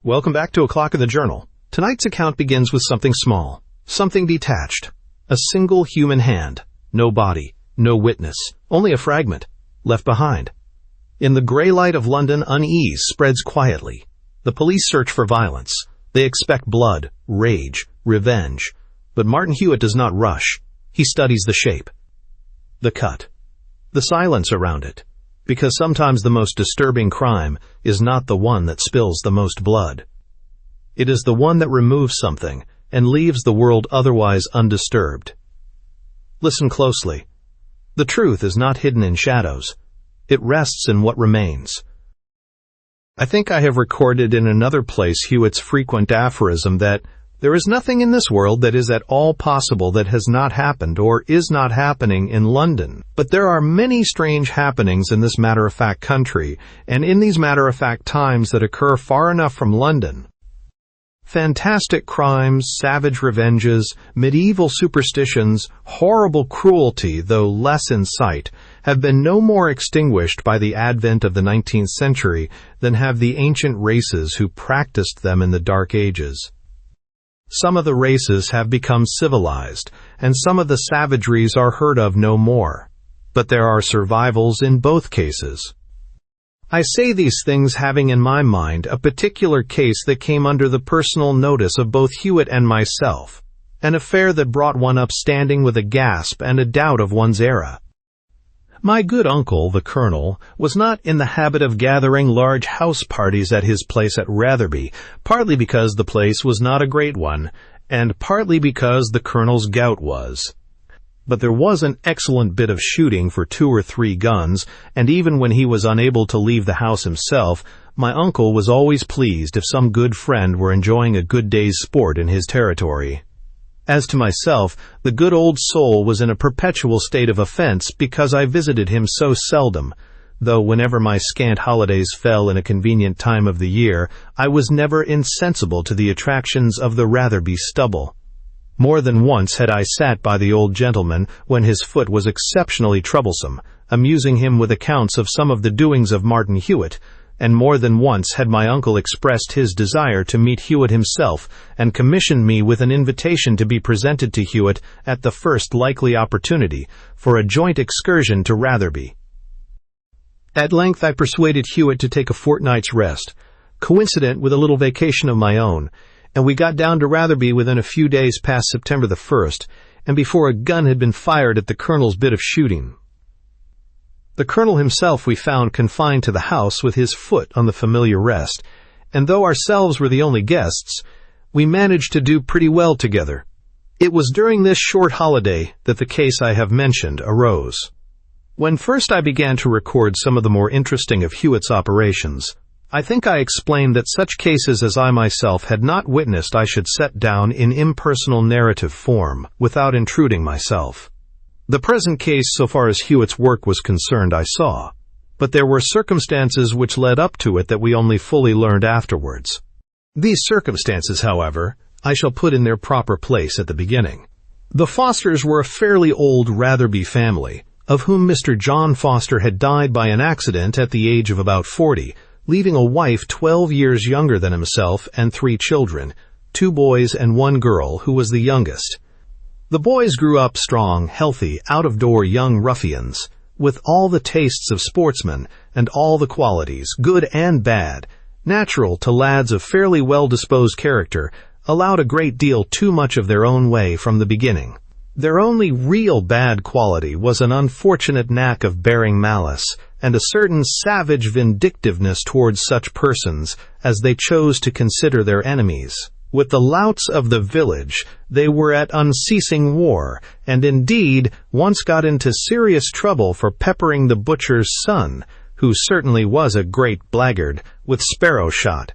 Welcome back to O'Clock in the Journal. Tonight's account begins with something small, something detached. A single human hand, no body, no witness, only a fragment, left behind. In the grey light of London, unease spreads quietly. The police search for violence. They expect blood, rage, revenge. But Martin Hewitt does not rush. He studies the shape, the cut, the silence around it. Because sometimes the most disturbing crime is not the one that spills the most blood. It is the one that removes something and leaves the world otherwise undisturbed. Listen closely. The truth is not hidden in shadows. It rests in what remains. I think I have recorded in another place Hewitt's frequent aphorism that there is nothing in this world that is at all possible that has not happened or is not happening in London. But there are many strange happenings in this matter-of-fact country, and in these matter-of-fact times that occur far enough from London. Fantastic crimes, savage revenges, medieval superstitions, horrible cruelty, though less in sight, have been no more extinguished by the advent of the 19th century than have the ancient races who practiced them in the Dark Ages. Some of the races have become civilized, and some of the savageries are heard of no more. But there are survivals in both cases. I say these things having in my mind a particular case that came under the personal notice of both Hewitt and myself, an affair that brought one up standing with a gasp and a doubt of one's era. My good uncle, the Colonel, was not in the habit of gathering large house parties at his place at Ratherby, partly because the place was not a great one, and partly because the Colonel's gout was. But there was an excellent bit of shooting for 2 or 3 guns, and even when he was unable to leave the house himself, my uncle was always pleased if some good friend were enjoying a good day's sport in his territory. As to myself, the good old soul was in a perpetual state of offense because I visited him so seldom, though whenever my scant holidays fell in a convenient time of the year, I was never insensible to the attractions of the Ratherby stubble. More than once had I sat by the old gentleman when his foot was exceptionally troublesome, amusing him with accounts of some of the doings of Martin Hewitt, and more than once had my uncle expressed his desire to meet Hewitt himself and commissioned me with an invitation to be presented to Hewitt at the first likely opportunity for a joint excursion to Ratherby. At length I persuaded Hewitt to take a fortnight's rest, coincident with a little vacation of my own, and we got down to Ratherby within a few days past September the 1st, and before a gun had been fired at the Colonel's bit of shooting. The Colonel himself we found confined to the house with his foot on the familiar rest, and though ourselves were the only guests, we managed to do pretty well together. It was during this short holiday that the case I have mentioned arose. When first I began to record some of the more interesting of Hewitt's operations, I think I explained that such cases as I myself had not witnessed I should set down in impersonal narrative form, without intruding myself. The present case, so far as Hewitt's work was concerned, I saw, but there were circumstances which led up to it that we only fully learned afterwards. These circumstances, however, I shall put in their proper place at the beginning. The Fosters were a fairly old Ratherby family, of whom Mr. John Foster had died by an accident at the age of about 40, leaving a wife 12 years younger than himself and 3 children, 2 boys and 1 girl, who was the youngest. The boys grew up strong, healthy, out-of-door young ruffians, with all the tastes of sportsmen and all the qualities, good and bad, natural to lads of fairly well-disposed character, allowed a great deal too much of their own way from the beginning. Their only real bad quality was an unfortunate knack of bearing malice, and a certain savage vindictiveness towards such persons as they chose to consider their enemies. With the louts of the village, they were at unceasing war, and indeed once got into serious trouble for peppering the butcher's son, who certainly was a great blackguard, with sparrow shot.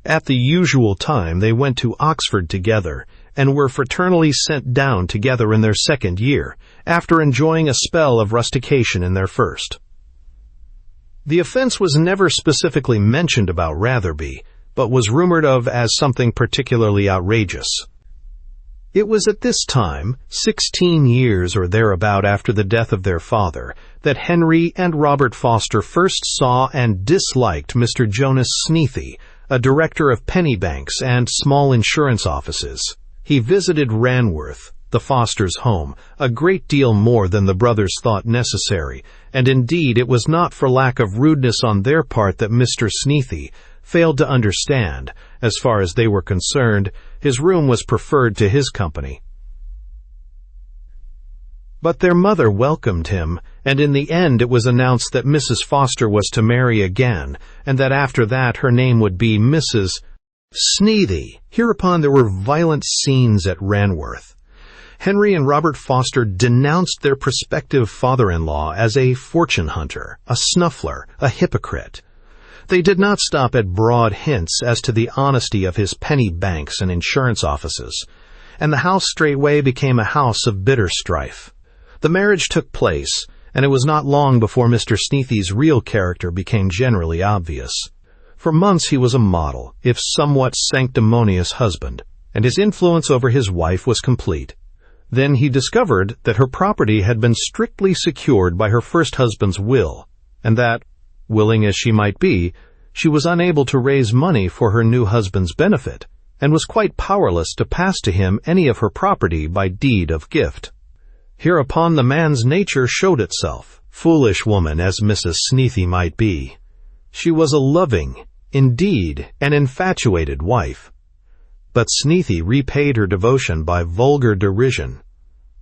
At the usual time they went to Oxford together, and were fraternally sent down together in their 2nd year, after enjoying a spell of rustication in their first. The offense was never specifically mentioned about Ratherby, but was rumored of as something particularly outrageous. It was at this time, 16 years or thereabout after the death of their father, that Henry and Robert Foster first saw and disliked Mr. Jonas Sneathy, a director of penny banks and small insurance offices. He visited Ranworth, the Fosters' home, a great deal more than the brothers thought necessary, and indeed it was not for lack of rudeness on their part that Mr. Sneathie failed to understand. As far as they were concerned, his room was preferred to his company. But their mother welcomed him, and in the end it was announced that Mrs. Foster was to marry again, and that after that her name would be Mrs. Sneathie. Hereupon there were violent scenes at Ranworth. Henry and Robert Foster denounced their prospective father-in-law as a fortune hunter, a snuffler, a hypocrite. They did not stop at broad hints as to the honesty of his penny banks and insurance offices, and the house straightway became a house of bitter strife. The marriage took place, and it was not long before Mr. Sneathie's real character became generally obvious. For months he was a model, if somewhat sanctimonious husband, and his influence over his wife was complete. Then he discovered that her property had been strictly secured by her first husband's will, and that, willing as she might be, she was unable to raise money for her new husband's benefit, and was quite powerless to pass to him any of her property by deed of gift. Hereupon the man's nature showed itself, foolish woman as Mrs. Sneathie might be. She was a loving, indeed, an infatuated wife. But Sneathie repaid her devotion by vulgar derision,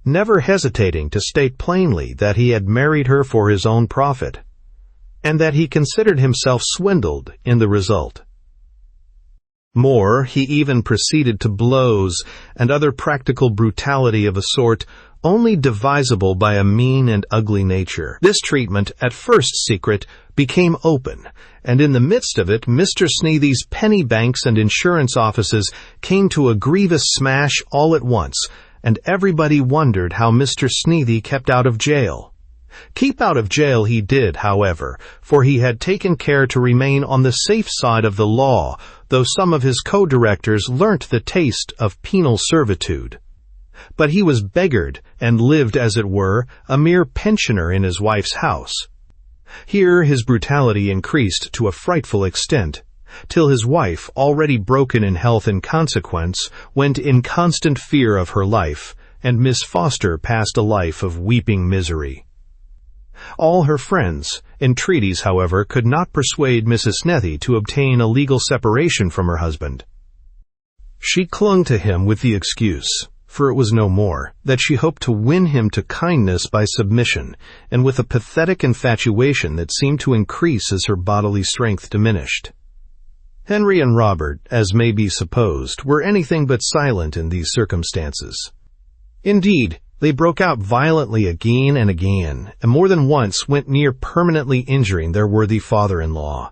never hesitating to state plainly that he had married her for his own profit, and that he considered himself swindled in the result. More, he even proceeded to blows and other practical brutality of a sort only devisable by a mean and ugly nature. This treatment, at first secret, became open, and in the midst of it Mr. Sneathie's penny banks and insurance offices came to a grievous smash all at once, and everybody wondered how Mr. Sneathie kept out of jail. Keep out of jail he did, however, for he had taken care to remain on the safe side of the law, though some of his co-directors learnt the taste of penal servitude. But he was beggared, and lived, as it were, a mere pensioner in his wife's house. Here his brutality increased to a frightful extent, till his wife, already broken in health in consequence, went in constant fear of her life, and Miss Foster passed a life of weeping misery. All her friends' entreaties, however, could not persuade Mrs. Sneathie to obtain a legal separation from her husband. She clung to him with the excuse, for it was no more, that she hoped to win him to kindness by submission, and with a pathetic infatuation that seemed to increase as her bodily strength diminished. Henry and Robert, as may be supposed, were anything but silent in these circumstances. Indeed, they broke out violently again and again, and more than once went near permanently injuring their worthy father-in-law.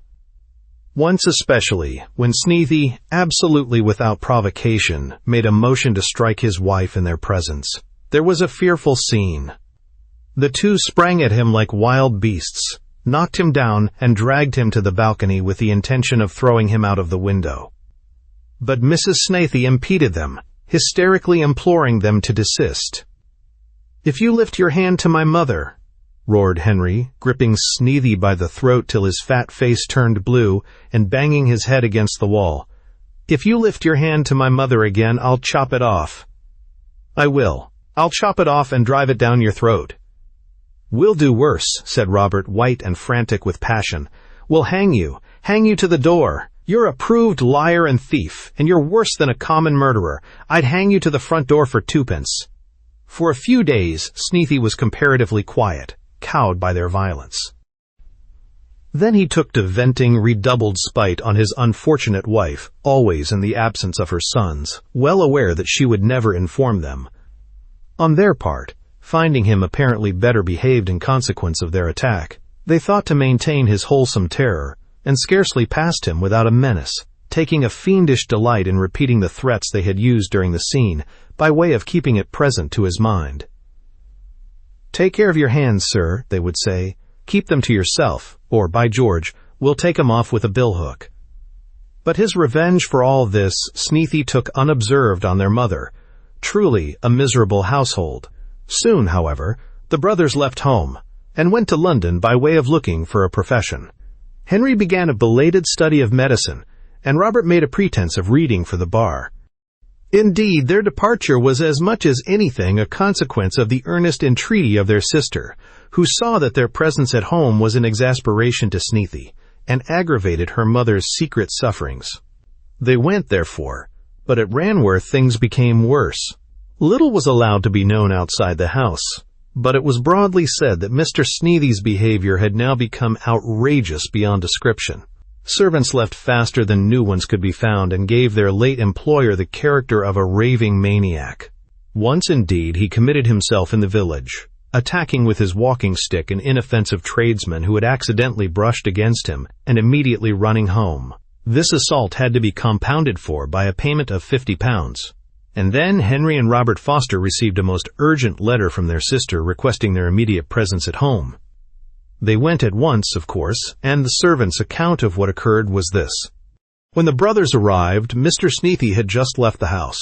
Once especially, when Sneathie, absolutely without provocation, made a motion to strike his wife in their presence, there was a fearful scene. The two sprang at him like wild beasts, knocked him down, and dragged him to the balcony with the intention of throwing him out of the window. But Mrs. Sneathie impeded them, hysterically imploring them to desist. "If you lift your hand to my mother," roared Henry, gripping Sneathie by the throat till his fat face turned blue, and banging his head against the wall. "If you lift your hand to my mother again, I'll chop it off." "I will. I'll chop it off and drive it down your throat." "We'll do worse," said Robert, white and frantic with passion. "We'll hang you to the door. You're a proved liar and thief, and you're worse than a common murderer. I'd hang you to the front door for 2p." For a few days, Sneathie was comparatively quiet, cowed by their violence. Then he took to venting redoubled spite on his unfortunate wife, always in the absence of her sons, well aware that she would never inform them. On their part, finding him apparently better behaved in consequence of their attack, they thought to maintain his wholesome terror, and scarcely passed him without a menace, taking a fiendish delight in repeating the threats they had used during the scene, by way of keeping it present to his mind. "Take care of your hands, sir," they would say. "Keep them to yourself, or, by George, we'll take 'em off with a billhook." But his revenge for all this Sneathie took unobserved on their mother. Truly a miserable household. Soon, however, the brothers left home, and went to London by way of looking for a profession. Henry began a belated study of medicine, and Robert made a pretense of reading for the bar. Indeed, their departure was as much as anything a consequence of the earnest entreaty of their sister, who saw that their presence at home was an exasperation to Sneathie, and aggravated her mother's secret sufferings. They went, therefore, but at Ranworth things became worse. Little was allowed to be known outside the house, but it was broadly said that Mr. Sneathie's behavior had now become outrageous beyond description. Servants left faster than new ones could be found and gave their late employer the character of a raving maniac. Once, indeed, he committed himself in the village, attacking with his walking stick an inoffensive tradesman who had accidentally brushed against him and immediately running home. This assault had to be compounded for by a payment of £50. And then Henry and Robert Foster received a most urgent letter from their sister requesting their immediate presence at home. They went at once, of course, and the servant's account of what occurred was this. When the brothers arrived, Mr. Sneathie had just left the house.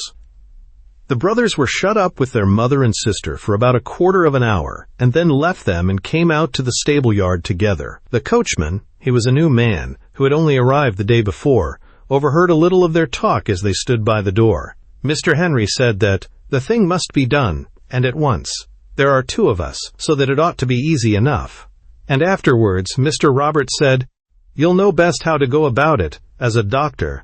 The brothers were shut up with their mother and sister for about a quarter of an hour, and then left them and came out to the stable yard together. The coachman, he was a new man, who had only arrived the day before, overheard a little of their talk as they stood by the door. Mr. Henry said that the thing must be done, and at once. There are two of us, so that it ought to be easy enough. And afterwards, Mr. Robert said, "You'll know best how to go about it, as a doctor."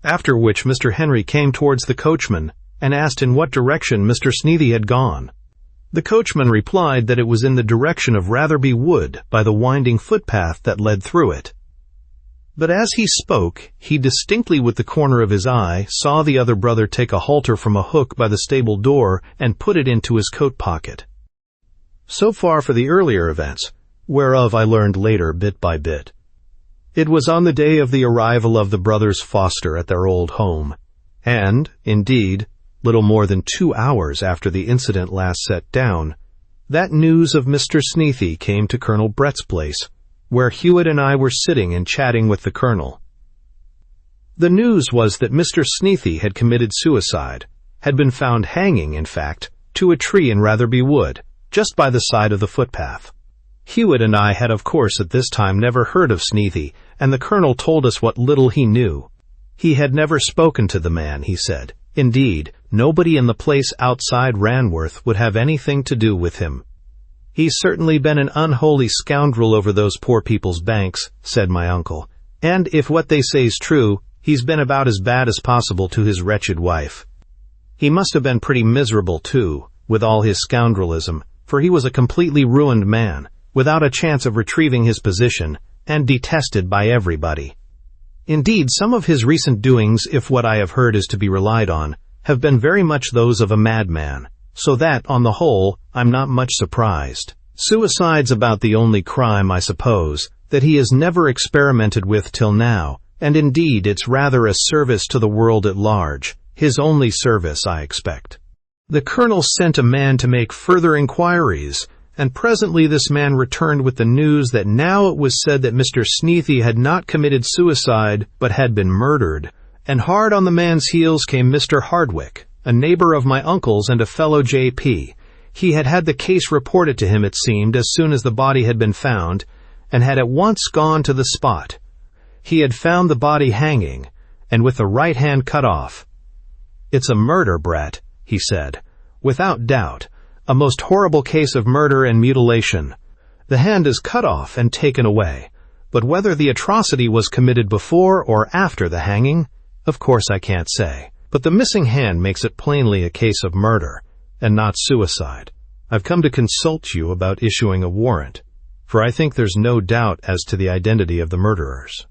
After which Mr. Henry came towards the coachman and asked in what direction Mr. Sneathie had gone. The coachman replied that it was in the direction of Ratherby Wood by the winding footpath that led through it. But as he spoke, he distinctly with the corner of his eye saw the other brother take a halter from a hook by the stable door and put it into his coat pocket. So far for the earlier events, whereof I learned later bit by bit. It was on the day of the arrival of the brothers Foster at their old home, and, indeed, little more than 2 hours after the incident last set down, that news of Mr. Sneathie came to Colonel Brett's place, where Hewitt and I were sitting and chatting with the colonel. The news was that Mr. Sneathie had committed suicide, had been found hanging, in fact, to a tree in Ratherby Wood, just by the side of the footpath. Hewitt and I had of course at this time never heard of Sneathie, and the colonel told us what little he knew. He had never spoken to the man, he said. Indeed, nobody in the place outside Ranworth would have anything to do with him. "He's certainly been an unholy scoundrel over those poor people's banks," said my uncle, "and if what they say's true, he's been about as bad as possible to his wretched wife. He must have been pretty miserable, too, with all his scoundrelism, for he was a completely ruined man, without a chance of retrieving his position, and detested by everybody. Indeed, some of his recent doings, if what I have heard is to be relied on, have been very much those of a madman, so that, on the whole, I'm not much surprised. Suicide's about the only crime, I suppose, that he has never experimented with till now, and indeed it's rather a service to the world at large, his only service, I expect." The colonel sent a man to make further inquiries, and presently this man returned with the news that now it was said that Mr. Sneathie had not committed suicide, but had been murdered, and hard on the man's heels came Mr. Hardwick, a neighbor of my uncle's and a fellow J.P. He had had the case reported to him, it seemed, as soon as the body had been found, and had at once gone to the spot. He had found the body hanging, and with the right hand cut off. "It's a murder, Brett," he said, "without doubt. A most horrible case of murder and mutilation. The hand is cut off and taken away, but whether the atrocity was committed before or after the hanging, of course I can't say. But the missing hand makes it plainly a case of murder, and not suicide. I've come to consult you about issuing a warrant, for I think there's no doubt as to the identity of the murderers."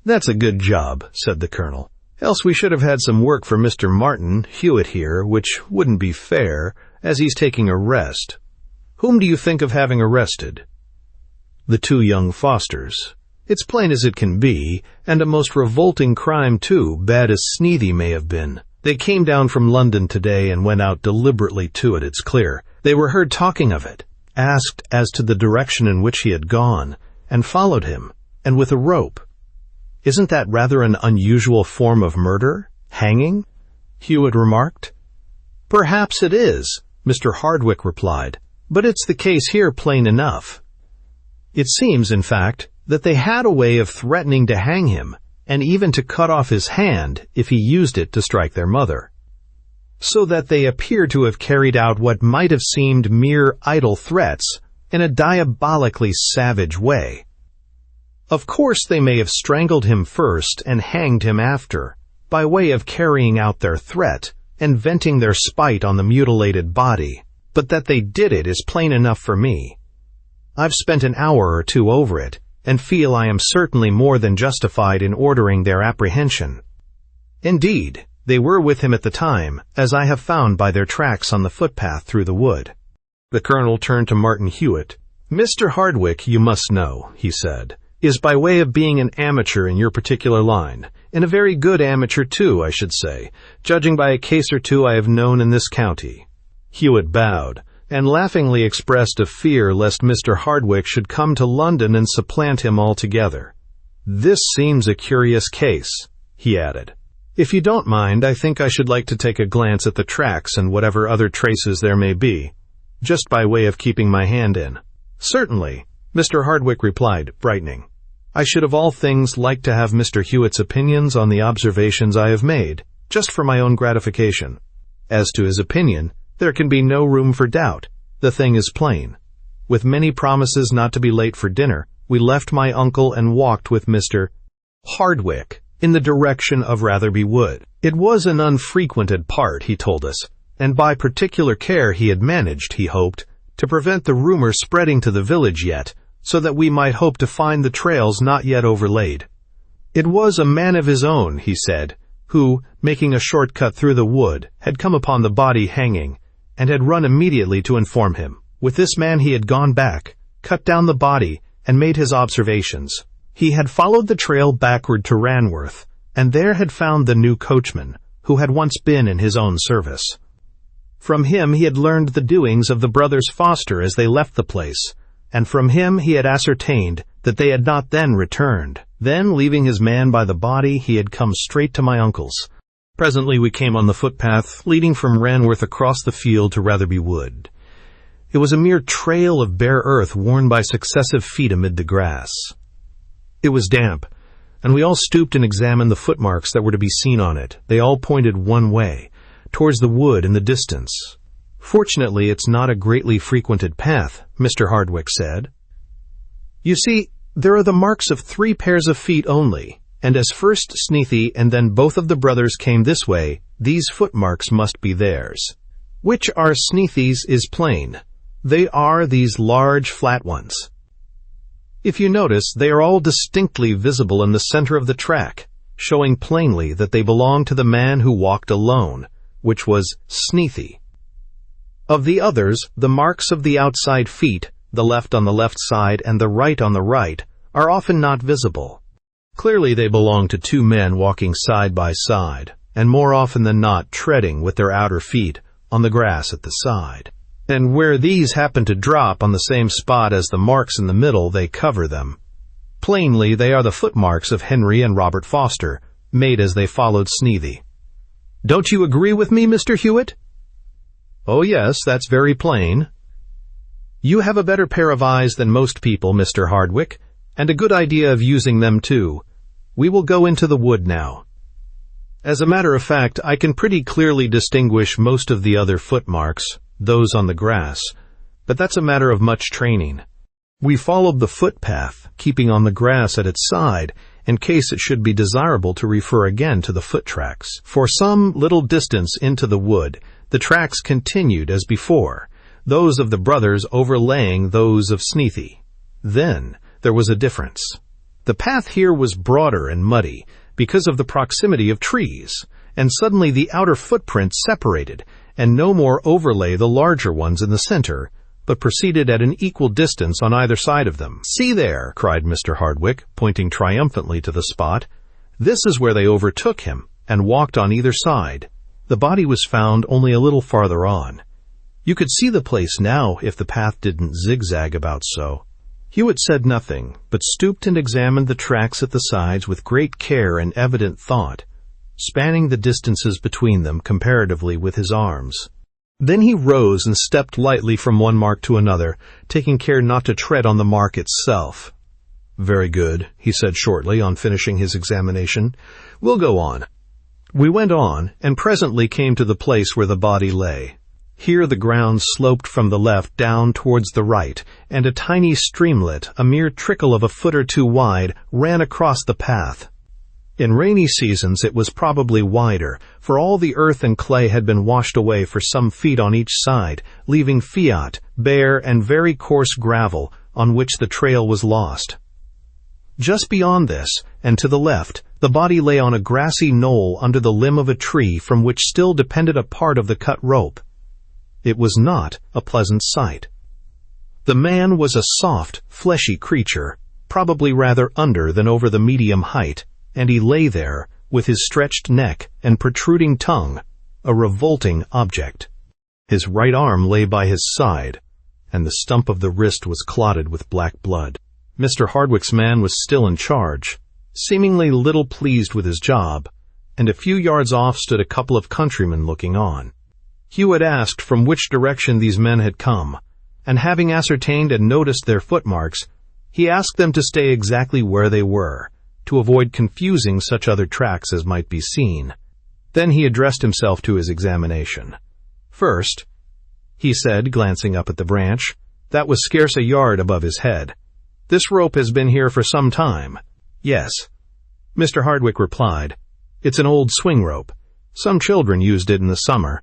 "That's a good job," said the colonel. "Else we should have had some work for Mr. Martin, Hewitt here, which wouldn't be fair, as he's taking a rest. Whom do you think of having arrested?" "The two young Fosters. It's plain as it can be, and a most revolting crime too, bad as Sneathie may have been. They came down from London today and went out deliberately to it, it's clear. They were heard talking of it, asked as to the direction in which he had gone, and followed him, and with a rope. Isn't that rather an unusual form of murder? Hanging?" Hewitt remarked. "Perhaps it is," Mr. Hardwick replied, "but it's the case here plain enough. It seems, in fact, that they had a way of threatening to hang him, and even to cut off his hand if he used it to strike their mother, so that they appear to have carried out what might have seemed mere idle threats in a diabolically savage way. Of course, they may have strangled him first and hanged him after, by way of carrying out their threat and venting their spite on the mutilated body, but that they did it is plain enough for me. I've spent an hour or two over it, and feel I am certainly more than justified in ordering their apprehension. Indeed, they were with him at the time, as I have found by their tracks on the footpath through the wood. The colonel turned to Martin Hewitt. "Mr. Hardwick, you must know," he said, "is by way of being an amateur in your particular line, and a very good amateur too, I should say, judging by a case or two I have known in this county." Hewitt bowed, and laughingly expressed a fear lest Mr. Hardwick should come to London and supplant him altogether. "This seems a curious case," he added. "If you don't mind, I think I should like to take a glance at the tracks and whatever other traces there may be, just by way of keeping my hand in." "Certainly," Mr. Hardwick replied, brightening. "I should of all things like to have Mr. Hewitt's opinions on the observations I have made, just for my own gratification. As to his opinion, there can be no room for doubt. The thing is plain. With many promises not to be late for dinner, we left my uncle and walked with Mr. Hardwick in the direction of Ratherby Wood. It was an unfrequented part, he told us, and by particular care he had managed, he hoped, to prevent the rumor spreading to the village yet, so that we might hope to find the trails not yet overlaid. It was a man of his own, he said, who, making a short cut through the wood, had come upon the body hanging, and had run immediately to inform him. With this man he had gone back, cut down the body, and made his observations. He had followed the trail backward to Ranworth, and there had found the new coachman, who had once been in his own service. From him he had learned the doings of the brothers Foster as they left the place, and from him he had ascertained that they had not then returned. Then, leaving his man by the body, he had come straight to my uncle's. Presently we came on the footpath leading from Ranworth across the field to Ratherby Wood. It was a mere trail of bare earth worn by successive feet amid the grass. It was damp, and we all stooped and examined the footmarks that were to be seen on it. They all pointed one way, towards the wood in the distance. "Fortunately, it's not a greatly frequented path," Mr. Hardwick said. "You see, there are the marks of 3 pairs of feet only, and as first Sneathy and then both of the brothers came this way, these footmarks must be theirs. Which are Sneathy's is plain. They are these large flat ones. If you notice, they are all distinctly visible in the center of the track, showing plainly that they belong to the man who walked alone, which was Sneathy. Of the others, the marks of the outside feet, the left on the left side and the right on the right, are often not visible. Clearly they belong to 2 men walking side by side, and more often than not treading with their outer feet on the grass at the side. And where these happen to drop on the same spot as the marks in the middle, they cover them. Plainly, they are the footmarks of Henry and Robert Foster, made as they followed Sneathy. Don't you agree with me, Mr. Hewitt?" "Oh yes, that's very plain." "You have a better pair of eyes than most people, Mr. Hardwick, and a good idea of using them too. We will go into the wood now. As a matter of fact, I can pretty clearly distinguish most of the other footmarks, those on the grass, but that's a matter of much training. We followed the footpath, keeping on the grass at its side, in case it should be desirable to refer again to the foot tracks. For some little distance into the wood, the tracks continued as before, those of the brothers overlaying those of Sneathy. Then there was a difference. The path here was broader and muddy, because of the proximity of trees, and suddenly the outer footprints separated, and no more overlay the larger ones in the center, but proceeded at an equal distance on either side of them. "See there," cried Mr. Hardwick, pointing triumphantly to the spot. "This is where they overtook him, and walked on either side. The body was found only a little farther on. You could see the place now if the path didn't zigzag about so." Hewitt said nothing, but stooped and examined the tracks at the sides with great care and evident thought, spanning the distances between them comparatively with his arms. Then he rose and stepped lightly from one mark to another, taking care not to tread on the mark itself. "Very good," he said shortly on finishing his examination. "We'll go on." We went on, and presently came to the place where the body lay. Here the ground sloped from the left down towards the right, and a tiny streamlet, a mere trickle of a foot or two wide, ran across the path. In rainy seasons it was probably wider, for all the earth and clay had been washed away for some feet on each side, leaving fiat, bare and very coarse gravel, on which the trail was lost. Just beyond this, and to the left, the body lay on a grassy knoll under the limb of a tree from which still depended a part of the cut rope. It was not a pleasant sight. The man was a soft, fleshy creature, probably rather under than over the medium height, and he lay there, with his stretched neck and protruding tongue, a revolting object. His right arm lay by his side, and the stump of the wrist was clotted with black blood. Mr. Hardwick's man was still in charge, seemingly little pleased with his job, and a few yards off stood a couple of countrymen looking on. Hewitt asked from which direction these men had come, and having ascertained and noticed their footmarks, he asked them to stay exactly where they were, to avoid confusing such other tracks as might be seen. Then he addressed himself to his examination. "First," he said, glancing up at the branch, that was scarce a yard above his head, "this rope has been here for some time." "Yes," Mr. Hardwick replied. "It's an old swing rope. Some children used it in the summer,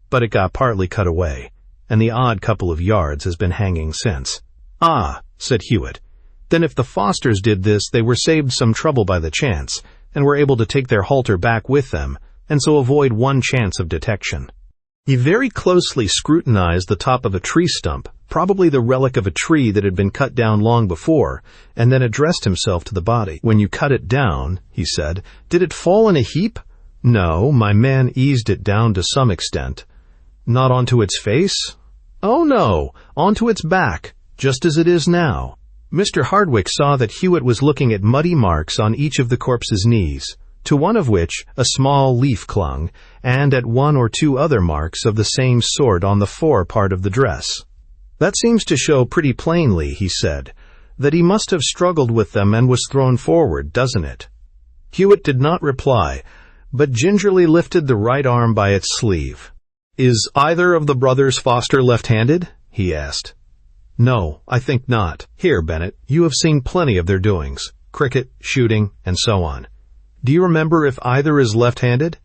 but it got partly cut away, and the odd couple of yards has been hanging since." "Ah," said Hewitt, "then if the Fosters did this, they were saved some trouble by the chance, and were able to take their halter back with them, and so avoid one chance of detection." He very closely scrutinized the top of a tree stump, probably the relic of a tree that had been cut down long before, and then addressed himself to the body. "When you cut it down," he said, "did it fall in a heap?" "No, my man eased it down to some extent." "Not onto its face?" "Oh, no, onto its back, just as it is now." Mr. Hardwick saw that Hewitt was looking at muddy marks on each of the corpse's knees, to one of which a small leaf clung, and at one or two other marks of the same sort on the fore part of the dress. "That seems to show pretty plainly," he said, "that he must have struggled with them and was thrown forward, doesn't it?" Hewitt did not reply, but gingerly lifted the right arm by its sleeve. "Is either of the brothers Foster left-handed?" he asked. "No, I think not. Here, Bennett, you have seen plenty of their doings, cricket, shooting, and so on. Do you remember if either is left-handed?"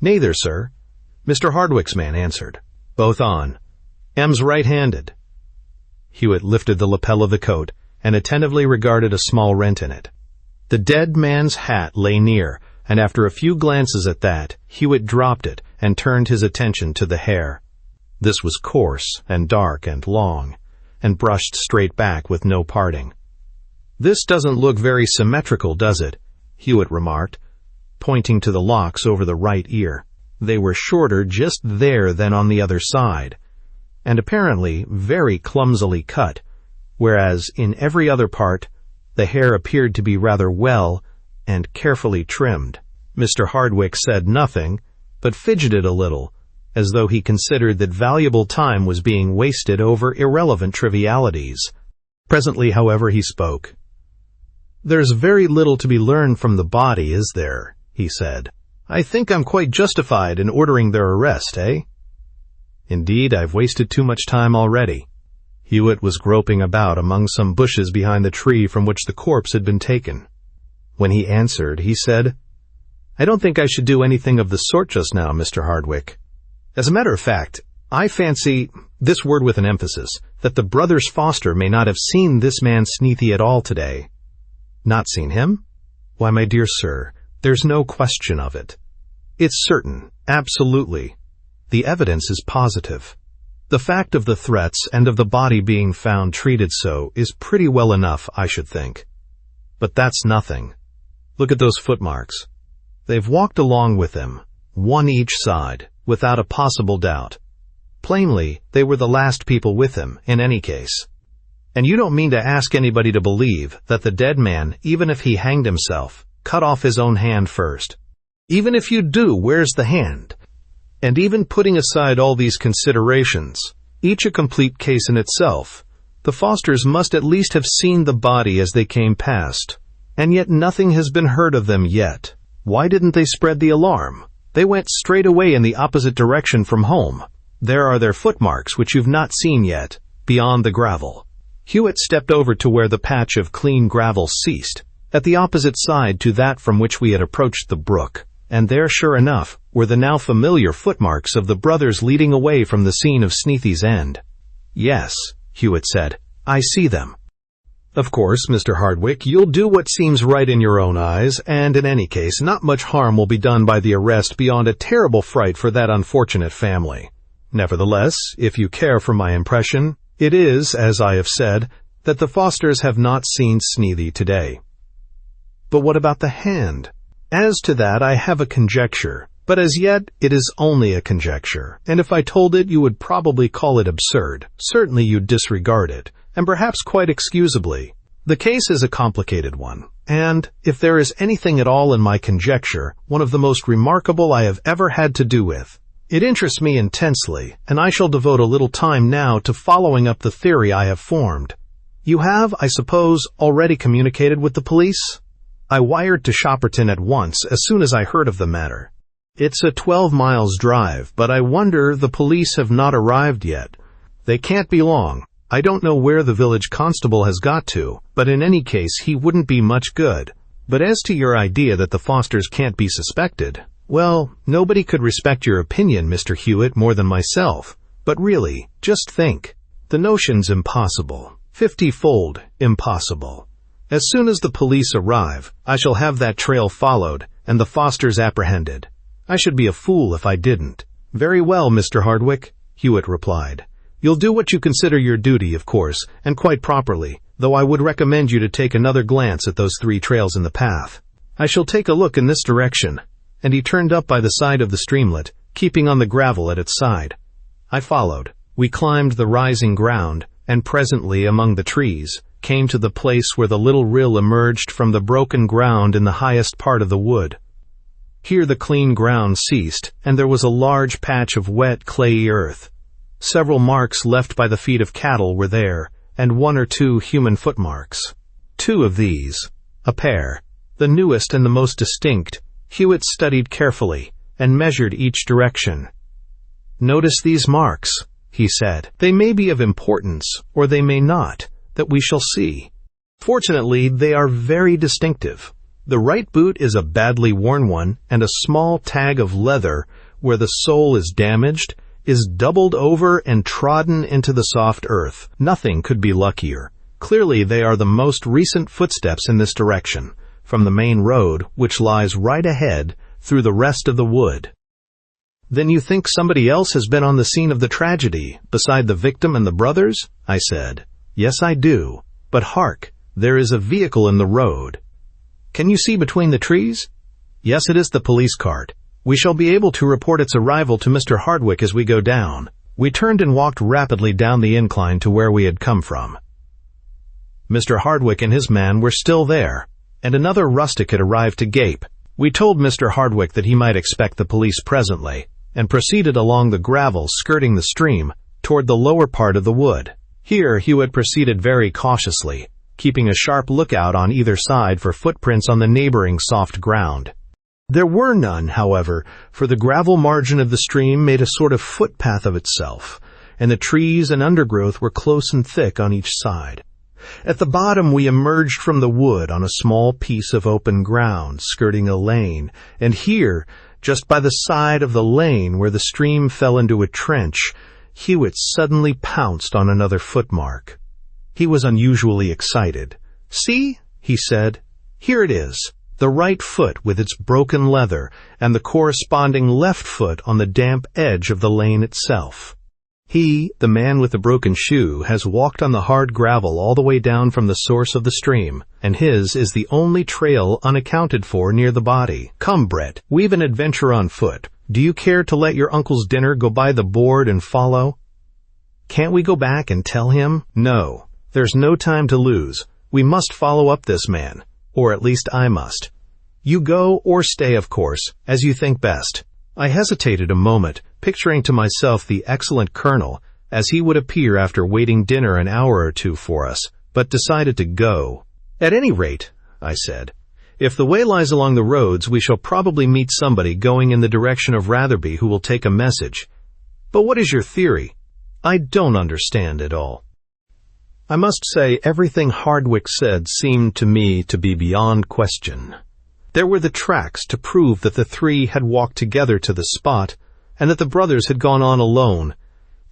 "Neither, sir," Mr. Hardwick's man answered. "Both on. M's right-handed." Hewitt lifted the lapel of the coat and attentively regarded a small rent in it. The dead man's hat lay near, and after a few glances at that, Hewitt dropped it and turned his attention to the hair. This was coarse and dark and long, and brushed straight back with no parting. "This doesn't look very symmetrical, does it?" Hewitt remarked, pointing to the locks over the right ear. They were shorter just there than on the other side, and apparently very clumsily cut, whereas in every other part the hair appeared to be rather well and carefully trimmed. Mr. Hardwick said nothing, but fidgeted a little, as though he considered that valuable time was being wasted over irrelevant trivialities. Presently, however, he spoke. "There's very little to be learned from the body, is there?" he said. "I think I'm quite justified in ordering their arrest, eh?" "Indeed, I've wasted too much time already." Hewitt was groping about among some bushes behind the tree from which the corpse had been taken. When he answered, he said, "I don't think I should do anything of the sort just now, Mr. Hardwick. As a matter of fact, I fancy, this word with an emphasis, that the brothers Foster may not have seen this man Sneathy at all today." "Not seen him? Why, my dear sir, there's no question of it. It's certain, absolutely. The evidence is positive. The fact of the threats and of the body being found treated so is pretty well enough, I should think. But that's nothing. Look at those footmarks. They've walked along with him, one each side, without a possible doubt. Plainly, they were the last people with him, in any case. And you don't mean to ask anybody to believe that the dead man, even if he hanged himself, cut off his own hand first. Even if you do, where's the hand? And even putting aside all these considerations, each a complete case in itself, The Fosters must at least have seen the body as they came past. And yet nothing has been heard of them yet. Why didn't they spread the alarm? They went straight away in the opposite direction from home. There are their footmarks, which you've not seen yet, beyond the gravel. Hewitt stepped over to where the patch of clean gravel ceased, at the opposite side to that from which we had approached the brook, and there, sure enough, were the now familiar footmarks of the brothers leading away from the scene of Sneathy's end. "Yes," Hewitt said, "I see them." "Of course, Mr. Hardwick, you'll do what seems right in your own eyes, and in any case, not much harm will be done by the arrest beyond a terrible fright for that unfortunate family. Nevertheless, if you care for my impression, it is, as I have said, that the Fosters have not seen Sneathy today." "But what about the hand?" "As to that, I have a conjecture, but as yet it is only a conjecture, and if I told it you would probably call it absurd. Certainly you'd disregard it, and perhaps quite excusably. The case is a complicated one, and, if there is anything at all in my conjecture, one of the most remarkable I have ever had to do with. It interests me intensely, and I shall devote a little time now to following up the theory I have formed. You have, I suppose, already communicated with the police?" "I wired to Shopperton at once as soon as I heard of the matter. It's a 12 miles drive, but I wonder the police have not arrived yet. They can't be long. I don't know where the village constable has got to, but in any case he wouldn't be much good. But as to your idea that the Fosters can't be suspected, well, nobody could respect your opinion, Mr. Hewitt, more than myself. But really, just think. The notion's impossible. 50-fold impossible. As soon as the police arrive, I shall have that trail followed and the Fosters apprehended. I should be a fool if I didn't." "Very well, Mr. Hardwick," Hewitt replied. "You'll do what you consider your duty, of course, and quite properly, though I would recommend you to take another glance at those 3 trails in the path. I shall take a look in this direction." And he turned up by the side of the streamlet, keeping on the gravel at its side. I followed. We climbed the rising ground, and presently, among the trees, came to the place where the little rill emerged from the broken ground in the highest part of the wood. Here the clean ground ceased, and there was a large patch of wet, clayey earth. Several marks left by the feet of cattle were there, and 1 or 2 human footmarks. 2 of these, a pair, the newest and the most distinct, Hewitt studied carefully, and measured each direction. "Notice these marks," he said. "They may be of importance, or they may not, that we shall see. Fortunately, they are very distinctive. The right boot is a badly worn one, and a small tag of leather, where the sole is damaged, is doubled over and trodden into the soft earth. Nothing could be luckier. Clearly they are the most recent footsteps in this direction, from the main road, which lies right ahead, through the rest of the wood." "Then you think somebody else has been on the scene of the tragedy, beside the victim and the brothers?" I said. "Yes, I do. But hark, there is a vehicle in the road." "Can you see between the trees?" "Yes, it is the police cart. We shall be able to report its arrival to Mr. Hardwick as we go down." We turned and walked rapidly down the incline to where we had come from. Mr. Hardwick and his man were still there, and another rustic had arrived to gape. We told Mr. Hardwick that he might expect the police presently, and proceeded along the gravel skirting the stream toward the lower part of the wood. Here Hewitt proceeded very cautiously, keeping a sharp lookout on either side for footprints on the neighboring soft ground. There were none, however, for the gravel margin of the stream made a sort of footpath of itself, and the trees and undergrowth were close and thick on each side. At the bottom we emerged from the wood on a small piece of open ground, skirting a lane, and here, just by the side of the lane where the stream fell into a trench, Hewitt suddenly pounced on another footmark. He was unusually excited. "See," he said, "here it is, the right foot with its broken leather, and the corresponding left foot on the damp edge of the lane itself. He, the man with the broken shoe, has walked on the hard gravel all the way down from the source of the stream, and his is the only trail unaccounted for near the body. Come, Brett, we've an adventure on foot. Do you care to let your uncle's dinner go by the board and follow?" "Can't we go back and tell him?" "No, there's no time to lose. We must follow up this man, or at least I must. You go or stay, of course, as you think best." I hesitated a moment, picturing to myself the excellent colonel, as he would appear after waiting dinner an hour or two for us, but decided to go. "At any rate," I said, "if the way lies along the roads, we shall probably meet somebody going in the direction of Ratherby who will take a message. But what is your theory? I don't understand it all." I must say everything Hardwicke said seemed to me to be beyond question. There were the tracks to prove that the three had walked together to the spot, and that the brothers had gone on alone,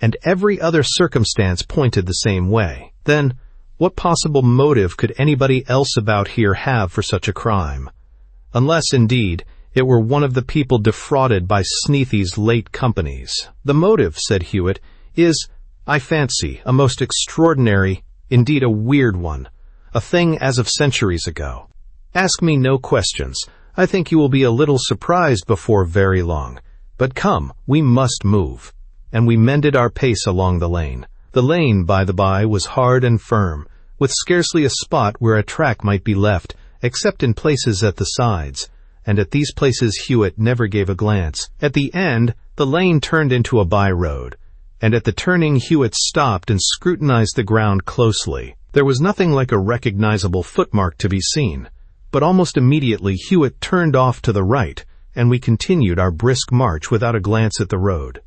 and every other circumstance pointed the same way. Then, what possible motive could anybody else about here have for such a crime? Unless, indeed, it were one of the people defrauded by Sneathy's late companies. "The motive," said Hewitt, "is, I fancy, a most extraordinary, indeed a weird one, a thing as of centuries ago. Ask me no questions. I think you will be a little surprised before very long. But come, we must move." And we mended our pace along the lane. The lane, by the by, was hard and firm, with scarcely a spot where a track might be left, except in places at the sides, and at these places Hewitt never gave a glance. At the end, the lane turned into a by-road, and at the turning Hewitt stopped and scrutinized the ground closely. There was nothing like a recognizable footmark to be seen, but almost immediately Hewitt turned off to the right, and we continued our brisk march without a glance at the road.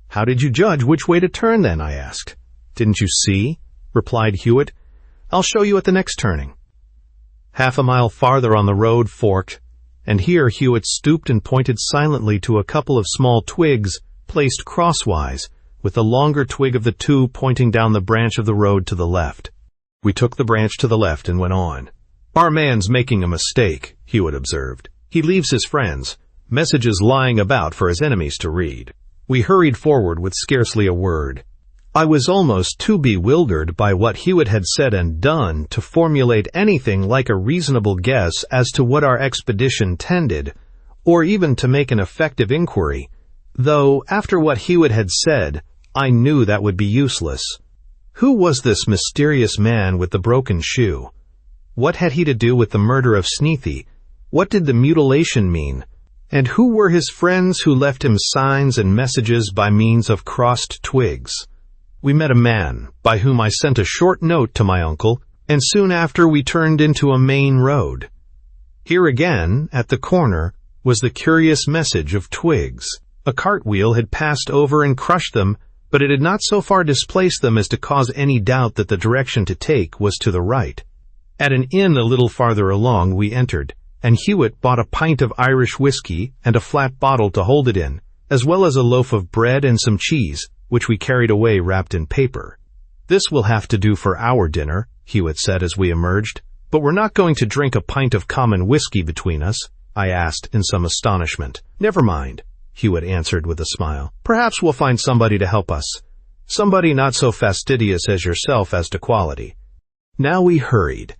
"How did you judge which way to turn, then?" I asked. "Didn't you see?" replied Hewitt. "I'll show you at the next turning." Half a mile farther on the road forked, and here Hewitt stooped and pointed silently to a couple of small twigs placed crosswise, with the longer twig of the two pointing down the branch of the road to the left. We took the branch to the left and went on. "Our man's making a mistake," Hewitt observed. "He leaves his friends messages lying about for his enemies to read." We hurried forward with scarcely a word. I was almost too bewildered by what Hewitt had said and done to formulate anything like a reasonable guess as to what our expedition tended, or even to make an effective inquiry, though, after what Hewitt had said, I knew that would be useless. Who was this mysterious man with the broken shoe? What had he to do with the murder of Sneathy? What did the mutilation mean? And who were his friends who left him signs and messages by means of crossed twigs? We met a man, by whom I sent a short note to my uncle, and soon after we turned into a main road. Here again, at the corner, was the curious message of twigs. A cartwheel had passed over and crushed them, but it had not so far displaced them as to cause any doubt that the direction to take was to the right. At an inn a little farther along we entered, and Hewitt bought a pint of Irish whiskey and a flat bottle to hold it in, as well as a loaf of bread and some cheese, which we carried away wrapped in paper. "This will have to do for our dinner," Hewitt said as we emerged. "But we're not going to drink a pint of common whiskey between us?" I asked in some astonishment. "Never mind," Hewitt answered with a smile. "Perhaps we'll find somebody to help us. Somebody not so fastidious as yourself as to quality." Now we hurried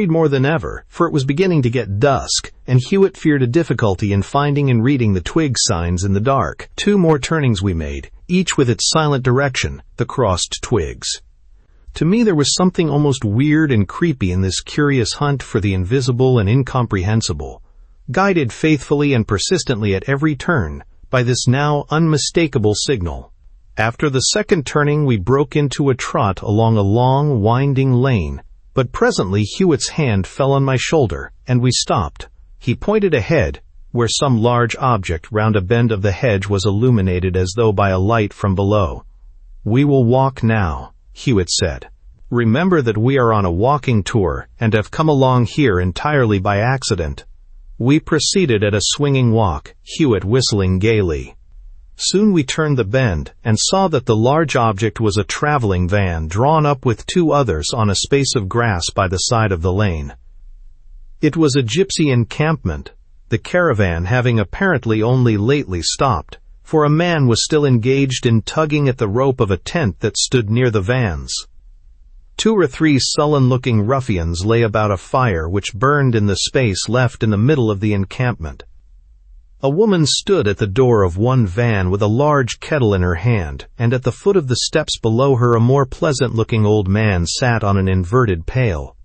more than ever, for it was beginning to get dusk, and Hewitt feared a difficulty in finding and reading the twig signs in the dark. 2 more turnings we made, each with its silent direction, the crossed twigs. To me there was something almost weird and creepy in this curious hunt for the invisible and incomprehensible, guided faithfully and persistently at every turn by this now unmistakable signal. After the second turning we broke into a trot along a long, winding lane, but presently Hewitt's hand fell on my shoulder, and we stopped. He pointed ahead, where some large object round a bend of the hedge was illuminated as though by a light from below. "We will walk now," Hewitt said. "Remember that we are on a walking tour, and have come along here entirely by accident." We proceeded at a swinging walk, Hewitt whistling gaily. Soon we turned the bend, and saw that the large object was a traveling van drawn up with 2 others on a space of grass by the side of the lane. It was a gypsy encampment, the caravan having apparently only lately stopped, for a man was still engaged in tugging at the rope of a tent that stood near the vans. 2 or 3 sullen-looking ruffians lay about a fire which burned in the space left in the middle of the encampment. A woman stood at the door of one van with a large kettle in her hand, and at the foot of the steps below her a more pleasant-looking old man sat on an inverted pail.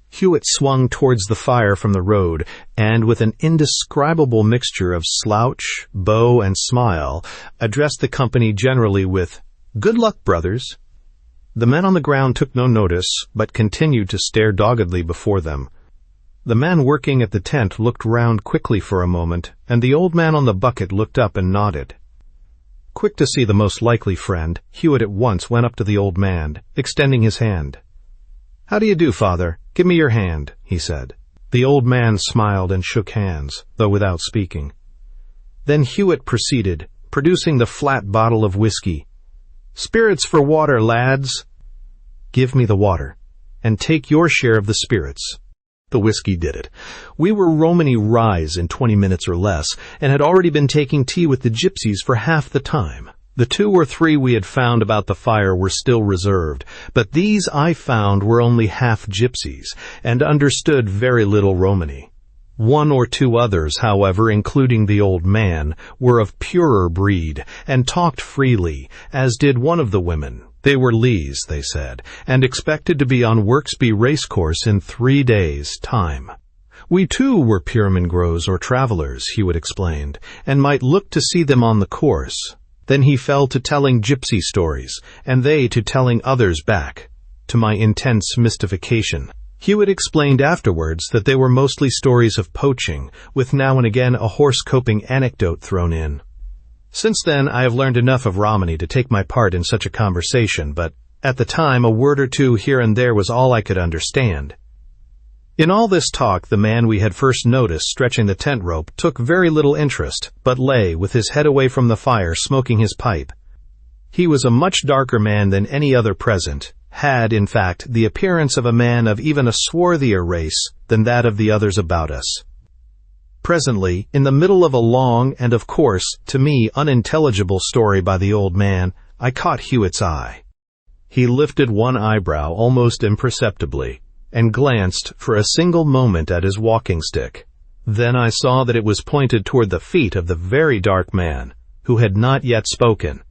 Hewitt swung towards the fire from the road, and with an indescribable mixture of slouch, bow, and smile, addressed the company generally with, "Good luck, brothers." The men on the ground took no notice, but continued to stare doggedly before them. The man working at the tent looked round quickly for a moment, and the old man on the bucket looked up and nodded. Quick to see the most likely friend, Hewitt at once went up to the old man, extending his hand. "How do you do, father? Give me your hand," he said. The old man smiled and shook hands, though without speaking. Then Hewitt proceeded, producing the flat bottle of whiskey. "Spirits for water, lads." "Give me the water, and take your share of the spirits." The whiskey did it. We were Romany Rise in 20 minutes or less, and had already been taking tea with the gypsies for half the time. The 2 or 3 we had found about the fire were still reserved, but these I found were only half gypsies, and understood very little Romany. 1 or 2 others, however, including the old man, were of purer breed, and talked freely, as did one of the women. They were Lees, they said, and expected to be on Worksby Racecourse in 3 days' time. We too were Pyramingros or travellers, Hewitt explained, and might look to see them on the course. Then he fell to telling gypsy stories, and they to telling others back, to my intense mystification. Hewitt explained afterwards that they were mostly stories of poaching, with now and again a horse-coping anecdote thrown in. Since then, I have learned enough of Romany to take my part in such a conversation, but at the time a word or two here and there was all I could understand. In all this talk, the man we had first noticed stretching the tent rope took very little interest, but lay with his head away from the fire smoking his pipe. He was a much darker man than any other present, had, in fact, the appearance of a man of even a swarthier race than that of the others about us. Presently, in the middle of a long and, of course, to me unintelligible story by the old man, I caught Hewitt's eye. He lifted one eyebrow almost imperceptibly, and glanced for a single moment at his walking-stick. Then I saw that it was pointed toward the feet of the very dark man, who had not yet spoken.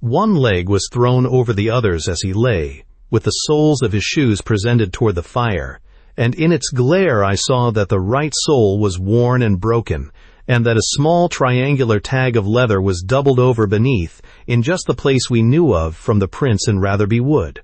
One leg was thrown over the others as he lay, with the soles of his shoes presented toward the fire, and in its glare I saw that the right sole was worn and broken, and that a small triangular tag of leather was doubled over beneath, in just the place we knew of from the prints in Ratherby Wood.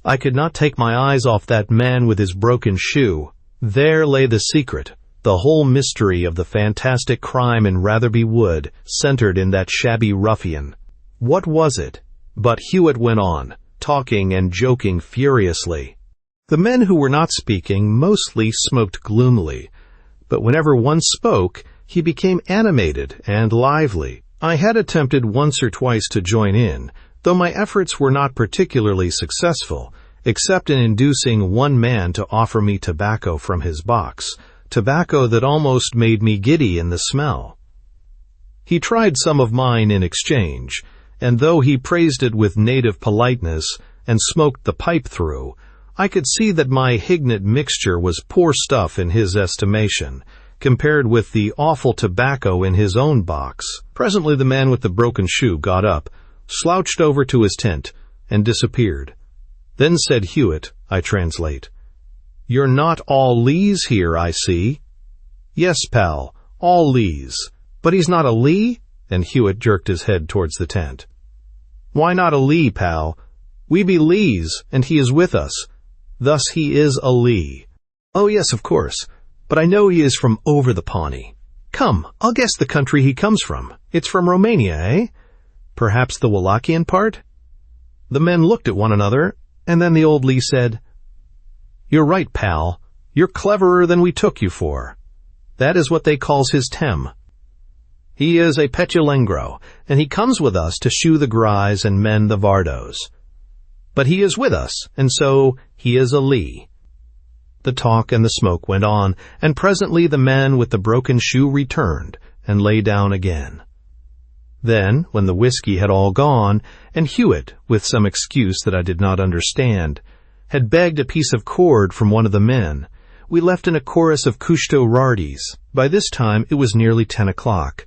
I could not take my eyes off that man with his broken shoe. There lay the secret, the whole mystery of the fantastic crime in Ratherby Wood, centered in that shabby ruffian. What was it? But Hewitt went on, talking and joking furiously. The men who were not speaking mostly smoked gloomily, but whenever one spoke, he became animated and lively. I had attempted once or twice to join in, though my efforts were not particularly successful, except in inducing one man to offer me tobacco from his box, tobacco that almost made me giddy in the smell. He tried some of mine in exchange, and though he praised it with native politeness and smoked the pipe through, I could see that my hignett mixture was poor stuff in his estimation, compared with the awful tobacco in his own box. Presently the man with the broken shoe got up, slouched over to his tent, and disappeared. Then said Hewitt, I translate, "You're not all Lees here, I see." "Yes, pal, all Lees. But he's not a Lee?" And Hewitt jerked his head towards the tent. "Why not a Lee, pal? We be Lees, and he is with us. Thus he is a Lee." "Oh, yes, of course. But I know he is from over the Pawnee. Come, I'll guess the country he comes from. It's from Romania, eh? Perhaps the Wallachian part?" The men looked at one another, and then the old Lee said, "You're right, pal. You're cleverer than we took you for. That is what they calls his tem. He is a petulengro, and he comes with us to shoe the gries and mend the vardos. But he is with us, and so he is a Lee." The talk and the smoke went on, and presently the man with the broken shoe returned and lay down again. Then, when the whiskey had all gone, and Hewitt, with some excuse that I did not understand, had begged a piece of cord from one of the men, we left in a chorus of Kushto Rardis. By this time it was nearly 10 o'clock.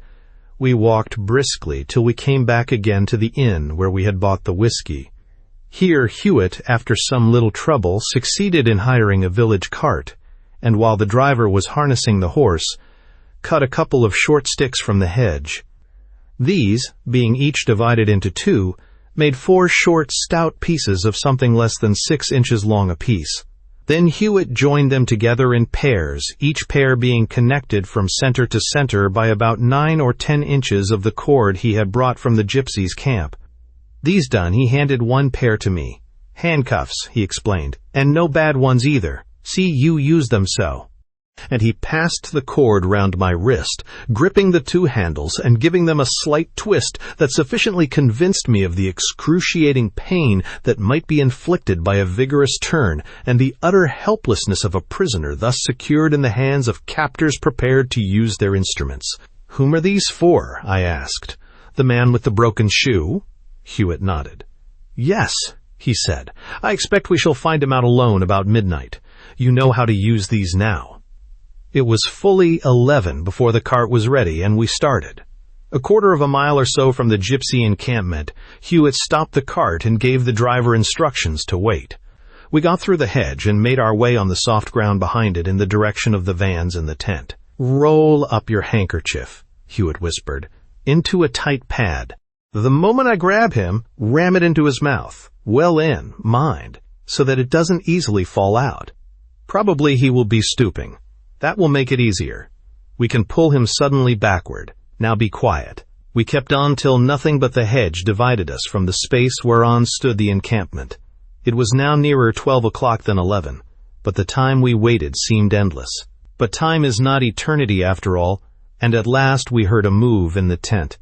We walked briskly till we came back again to the inn where we had bought the whiskey. Here Hewitt, after some little trouble, succeeded in hiring a village cart, and while the driver was harnessing the horse, cut a couple of short sticks from the hedge. These, being each divided into 2, made 4 short, stout pieces of something less than 6 inches long apiece. Then Hewitt joined them together in pairs, each pair being connected from center to center by about 9 or 10 inches of the cord he had brought from the gypsies' camp. These done, he handed one pair to me. "Handcuffs," he explained, "and no bad ones either. See, you use them so." And he passed the cord round my wrist, gripping the 2 handles and giving them a slight twist that sufficiently convinced me of the excruciating pain that might be inflicted by a vigorous turn and the utter helplessness of a prisoner thus secured in the hands of captors prepared to use their instruments. "Whom are these for?" I asked. "The man with the broken shoe?" Hewitt nodded. "Yes," he said. "I expect we shall find him out alone about midnight. You know how to use these now." It was fully 11 before the cart was ready, and we started. A quarter of a mile or so from the gypsy encampment, Hewitt stopped the cart and gave the driver instructions to wait. We got through the hedge and made our way on the soft ground behind it in the direction of the vans and the tent. "Roll up your handkerchief," Hewitt whispered, "into a tight pad. The moment I grab him, ram it into his mouth, well in, mind, so that it doesn't easily fall out. Probably he will be stooping. That will make it easier. We can pull him suddenly backward. Now be quiet." We kept on till nothing but the hedge divided us from the space whereon stood the encampment. It was now nearer 12 o'clock than 11, but the time we waited seemed endless. But time is not eternity after all, and at last we heard a move in the tent.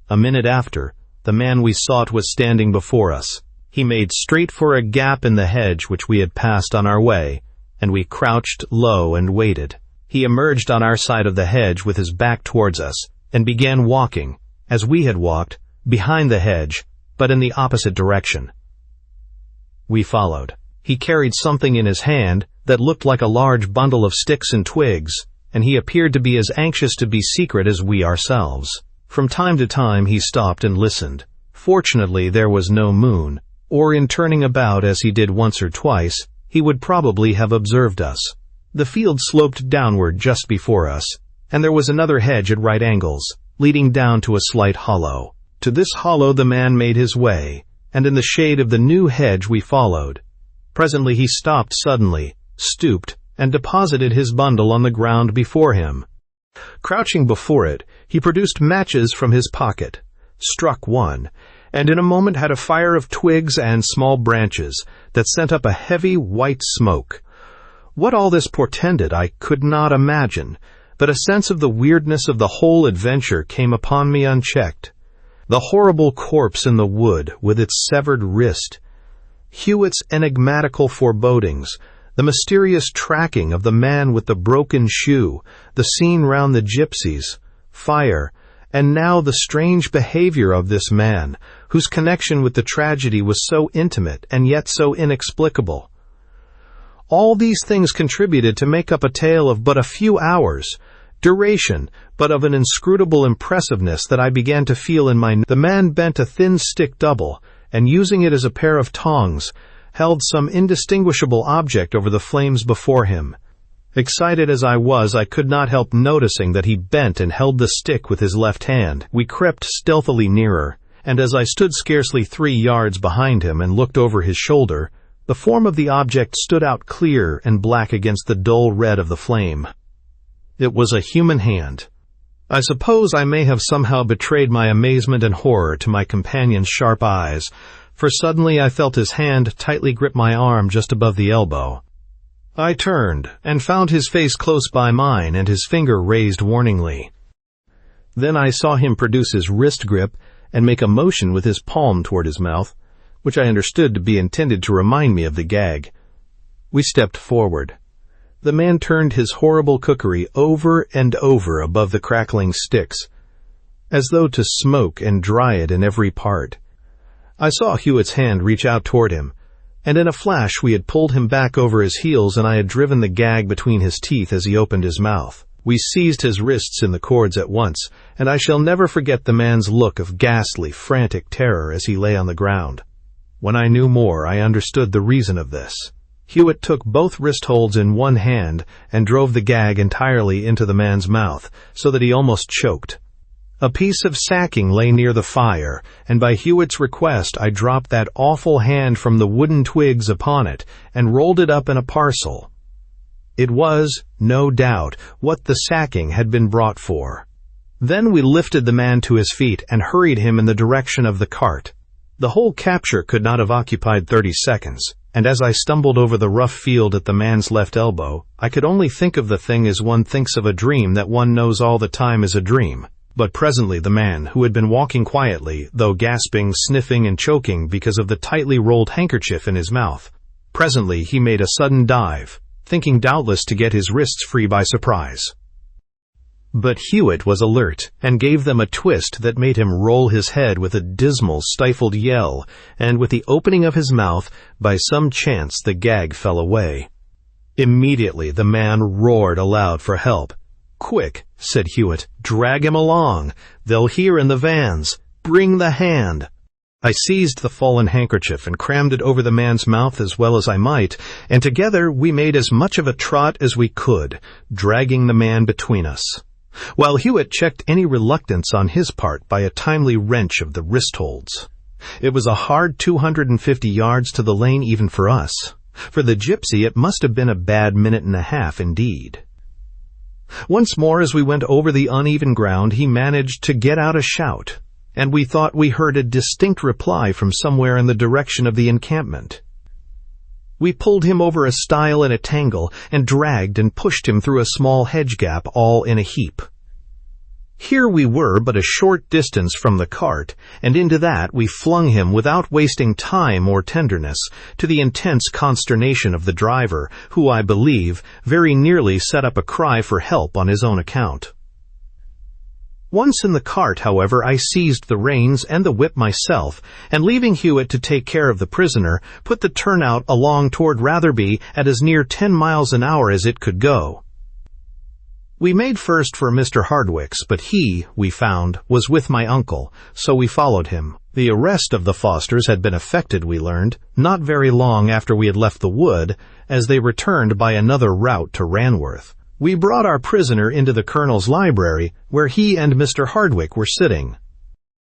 A minute after, the man we sought was standing before us. He made straight for a gap in the hedge which we had passed on our way, and we crouched low and waited. He emerged on our side of the hedge with his back towards us, and began walking, as we had walked, behind the hedge, but in the opposite direction. We followed. He carried something in his hand that looked like a large bundle of sticks and twigs, and he appeared to be as anxious to be secret as we ourselves. From time to time he stopped and listened. Fortunately there was no moon, or in turning about as he did once or twice, he would probably have observed us. The field sloped downward just before us, and there was another hedge at right angles, leading down to a slight hollow. To this hollow the man made his way, and in the shade of the new hedge we followed. Presently he stopped suddenly, stooped, and deposited his bundle on the ground before him. Crouching before it, he produced matches from his pocket, struck one, and in a moment had a fire of twigs and small branches that sent up a heavy white smoke. What all this portended I could not imagine, but a sense of the weirdness of the whole adventure came upon me unchecked. The horrible corpse in the wood with its severed wrist, Hewitt's enigmatical forebodings, the mysterious tracking of the man with the broken shoe, the scene round the gypsies, fire, and now the strange behavior of this man, whose connection with the tragedy was so intimate and yet so inexplicable. All these things contributed to make up a tale of but a few hours' duration, but of an inscrutable impressiveness that I began to feel in my... The man bent a thin stick double, and using it as a pair of tongs, held some indistinguishable object over the flames before him. Excited as I was, I could not help noticing that he bent and held the stick with his left hand. We crept stealthily nearer, and as I stood scarcely 3 yards behind him and looked over his shoulder, the form of the object stood out clear and black against the dull red of the flame. It was a human hand. I suppose I may have somehow betrayed my amazement and horror to my companion's sharp eyes, for suddenly I felt his hand tightly grip my arm just above the elbow. I turned, and found his face close by mine and his finger raised warningly. Then I saw him produce his wrist grip and make a motion with his palm toward his mouth, which I understood to be intended to remind me of the gag. We stepped forward. The man turned his horrible cookery over and over above the crackling sticks, as though to smoke and dry it in every part. I saw Hewitt's hand reach out toward him, and in a flash we had pulled him back over his heels and I had driven the gag between his teeth as he opened his mouth. We seized his wrists in the cords at once, and I shall never forget the man's look of ghastly, frantic terror as he lay on the ground. When I knew more, I understood the reason of this. Hewitt took both wrist holds in one hand and drove the gag entirely into the man's mouth, so that he almost choked. A piece of sacking lay near the fire, and by Hewitt's request I dropped that awful hand from the wooden twigs upon it and rolled it up in a parcel. It was, no doubt, what the sacking had been brought for. Then we lifted the man to his feet and hurried him in the direction of the cart. The whole capture could not have occupied 30 seconds, and as I stumbled over the rough field at the man's left elbow, I could only think of the thing as one thinks of a dream that one knows all the time is a dream. But presently the man, who had been walking quietly, though gasping, sniffing, and choking because of the tightly rolled handkerchief in his mouth, presently he made a sudden dive, thinking doubtless to get his wrists free by surprise. But Hewitt was alert, and gave them a twist that made him roll his head with a dismal, stifled yell, and with the opening of his mouth, by some chance the gag fell away. Immediately the man roared aloud for help. "Quick," said Hewitt, "drag him along. They'll hear in the vans. Bring the hand." I seized the fallen handkerchief and crammed it over the man's mouth as well as I might, and together we made as much of a trot as we could, dragging the man between us, while Hewitt checked any reluctance on his part by a timely wrench of the wrist-holds. It was a hard 250 yards to the lane even for us. For the gypsy it must have been a bad minute and a half indeed. Once more as we went over the uneven ground he managed to get out a shout, and we thought we heard a distinct reply from somewhere in the direction of the encampment. We pulled him over a stile in a tangle and dragged and pushed him through a small hedge gap all in a heap. Here we were but a short distance from the cart, and into that we flung him without wasting time or tenderness, to the intense consternation of the driver, who, I believe, very nearly set up a cry for help on his own account. Once in the cart, however, I seized the reins and the whip myself, and leaving Hewitt to take care of the prisoner, put the turnout along toward Ratherby at as near 10 miles an hour as it could go. We made first for Mr. Hardwick's, but he, we found, was with my uncle, so we followed him. The arrest of the Fosters had been effected, we learned, not very long after we had left the wood, as they returned by another route to Ranworth. We brought our prisoner into the Colonel's library, where he and Mr. Hardwick were sitting.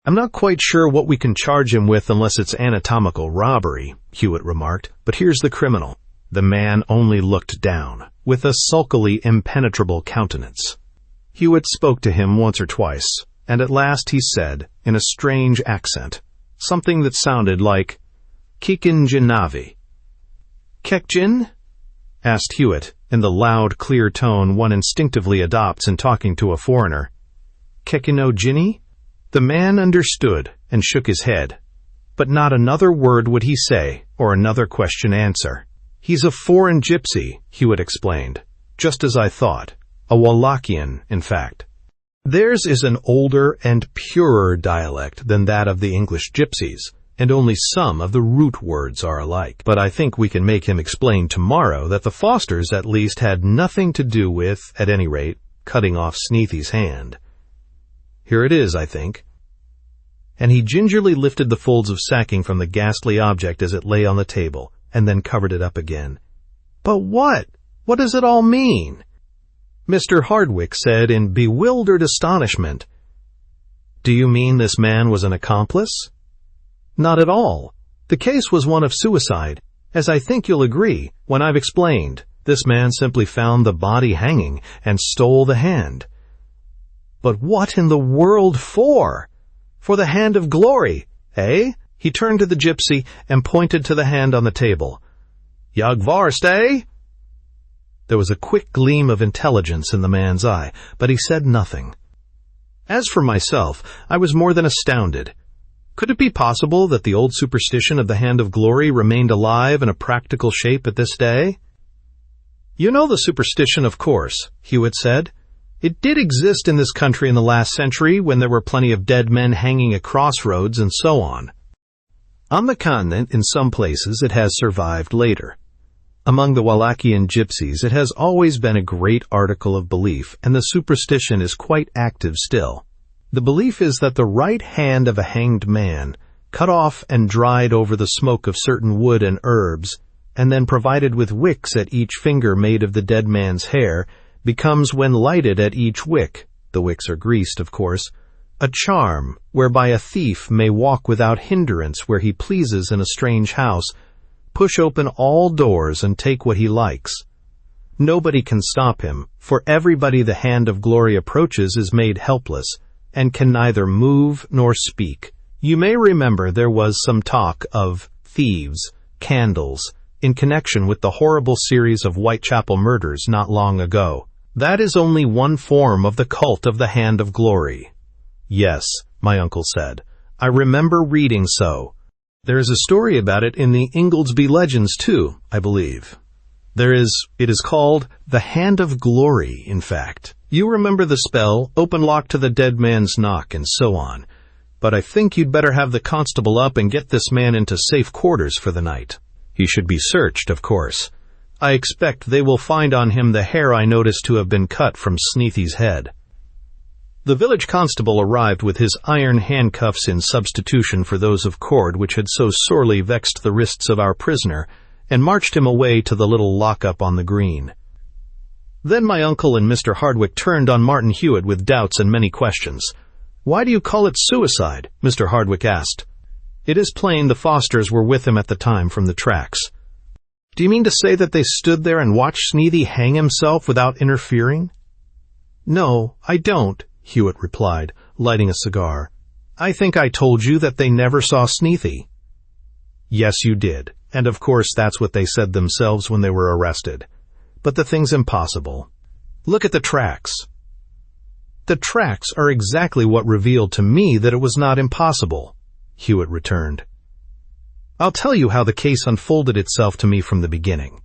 "I'm not quite sure what we can charge him with unless it's anatomical robbery," Hewitt remarked, "but here's the criminal." The man only looked down, with a sulkily impenetrable countenance. Hewitt spoke to him once or twice, and at last he said, in a strange accent, something that sounded like "Kikin Jinavi." "Kekjin?" asked Hewitt, in the loud, clear tone one instinctively adopts in talking to a foreigner. "Kekino Jinni?" The man understood and shook his head, but not another word would he say or another question answer. "He's a foreign gypsy," Hewitt explained, "just as I thought. A Wallachian, in fact. Theirs is an older and purer dialect than that of the English gypsies, and only some of the root words are alike. But I think we can make him explain tomorrow that the Fosters at least had nothing to do with, at any rate, cutting off Sneathy's hand. Here it is, I think." And he gingerly lifted the folds of sacking from the ghastly object as it lay on the table, and then covered it up again. "But what does it all mean?" Mr. Hardwick said in bewildered astonishment. "Do you mean this man was an accomplice?" "Not at all. The case was one of suicide, as I think you'll agree when I've explained. This man simply found the body hanging and stole the hand." "But what in the world for? For the hand of glory, eh?" He turned to the gypsy and pointed to the hand on the table. "Yagvarst, eh?" There was a quick gleam of intelligence in the man's eye, but he said nothing. As for myself, I was more than astounded. Could it be possible that the old superstition of the hand of glory remained alive in a practical shape at this day? "You know the superstition, of course," Hewitt said. "It did exist in this country in the last century, when there were plenty of dead men hanging at crossroads and so on. On the continent, in some places, it has survived later. Among the Wallachian gypsies, it has always been a great article of belief, and the superstition is quite active still. The belief is that the right hand of a hanged man, cut off and dried over the smoke of certain wood and herbs, and then provided with wicks at each finger made of the dead man's hair, becomes, when lighted at each wick, the wicks are greased, of course, a charm whereby a thief may walk without hindrance where he pleases in a strange house, push open all doors and take what he likes. Nobody can stop him, for everybody the hand of glory approaches is made helpless, and can neither move nor speak. You may remember there was some talk of thieves, candles, in connection with the horrible series of Whitechapel murders not long ago. That is only one form of the cult of the hand of glory. Yes, my uncle said. I remember reading so. There is a story about it in the Ingoldsby Legends too, I believe. It is called the Hand of Glory, in fact. You remember the spell, open lock to the dead man's knock, and so on. But I think you'd better have the constable up and get this man into safe quarters for the night. He should be searched, of course. I expect they will find on him the hair I noticed to have been cut from Sneathy's head. The village constable arrived with his iron handcuffs in substitution for those of cord which had so sorely vexed the wrists of our prisoner, and marched him away to the little lock-up on the green. Then my uncle and Mr. Hardwick turned on Martin Hewitt with doubts and many questions. "Why do you call it suicide?" Mr. Hardwick asked. "It is plain the Fosters were with him at the time from the tracks." "Do you mean to say that they stood there and watched Sneathy hang himself without interfering?" "No, I don't," Hewitt replied, lighting a cigar. "I think I told you that they never saw Sneathy." "Yes, you did. And of course that's what they said themselves when they were arrested. But the thing's impossible. Look at the tracks." "The tracks are exactly what revealed to me that it was not impossible," Hewitt returned. "I'll tell you how the case unfolded itself to me from the beginning.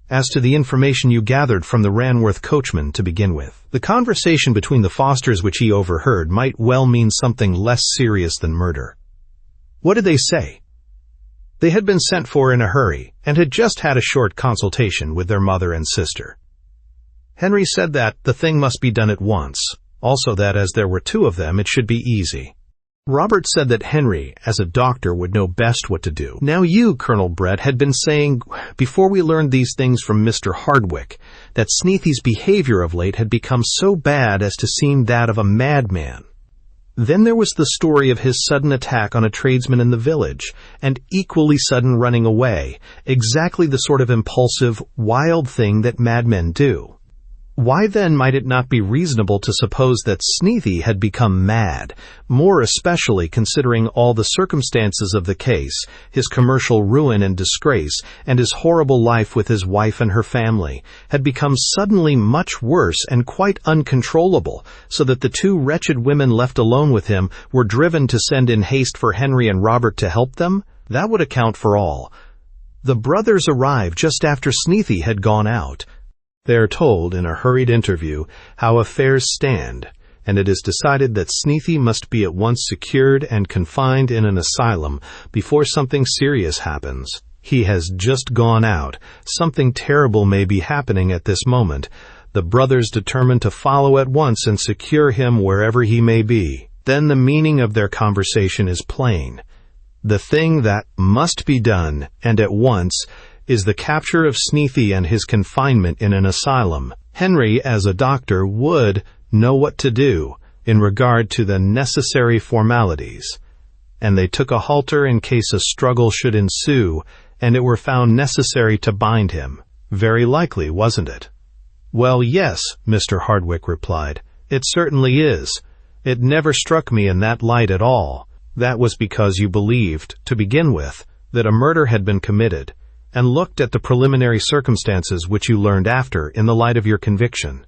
As to the information you gathered from the Ranworth coachman to begin with, the conversation between the Fosters which he overheard might well mean something less serious than murder." "What did they say?" They had been sent for in a hurry, and had just had a short consultation with their mother and sister. Henry said that the thing must be done at once, also that as there were two of them it should be easy. Robert said that Henry, as a doctor, would know best what to do. Now you, Colonel Brett, had been saying, before we learned these things from Mr. Hardwick, that Sneathy's behavior of late had become so bad as to seem that of a madman. Then there was the story of his sudden attack on a tradesman in the village, and equally sudden running away, exactly the sort of impulsive, wild thing that madmen do. Why then might it not be reasonable to suppose that Sneathy had become mad, more especially considering all the circumstances of the case, his commercial ruin and disgrace, and his horrible life with his wife and her family, had become suddenly much worse and quite uncontrollable, so that the two wretched women left alone with him were driven to send in haste for Henry and Robert to help them? That would account for all. The brothers arrived just after Sneathy had gone out. They are told in a hurried interview how affairs stand, and it is decided that Sneathy must be at once secured and confined in an asylum before something serious happens. He has just gone out. Something terrible may be happening at this moment. The brothers determine to follow at once and secure him wherever he may be. Then the meaning of their conversation is plain. The thing that must be done, and at once, is the capture of Sneathy and his confinement in an asylum. Henry, as a doctor, would know what to do in regard to the necessary formalities, and they took a halter in case a struggle should ensue, and it were found necessary to bind him. Very likely, wasn't it? "Well, yes," Mr. Hardwick replied. "It certainly is. It never struck me in that light at all. That was because you believed, to begin with, that a murder had been committed, and looked at the preliminary circumstances which you learned after in the light of your conviction.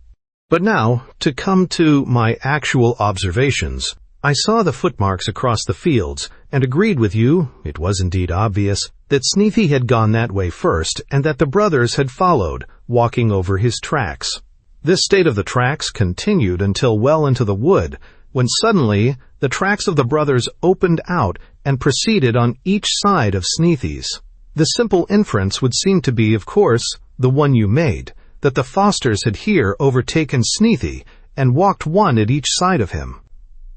But now, to come to my actual observations, I saw the footmarks across the fields, and agreed with you, it was indeed obvious, that Sneathy had gone that way first, and that the brothers had followed, walking over his tracks. This state of the tracks continued until well into the wood, when suddenly the tracks of the brothers opened out and proceeded on each side of Sneathy's. The simple inference would seem to be, of course, the one you made, that the Fosters had here overtaken Sneathy and walked one at each side of him.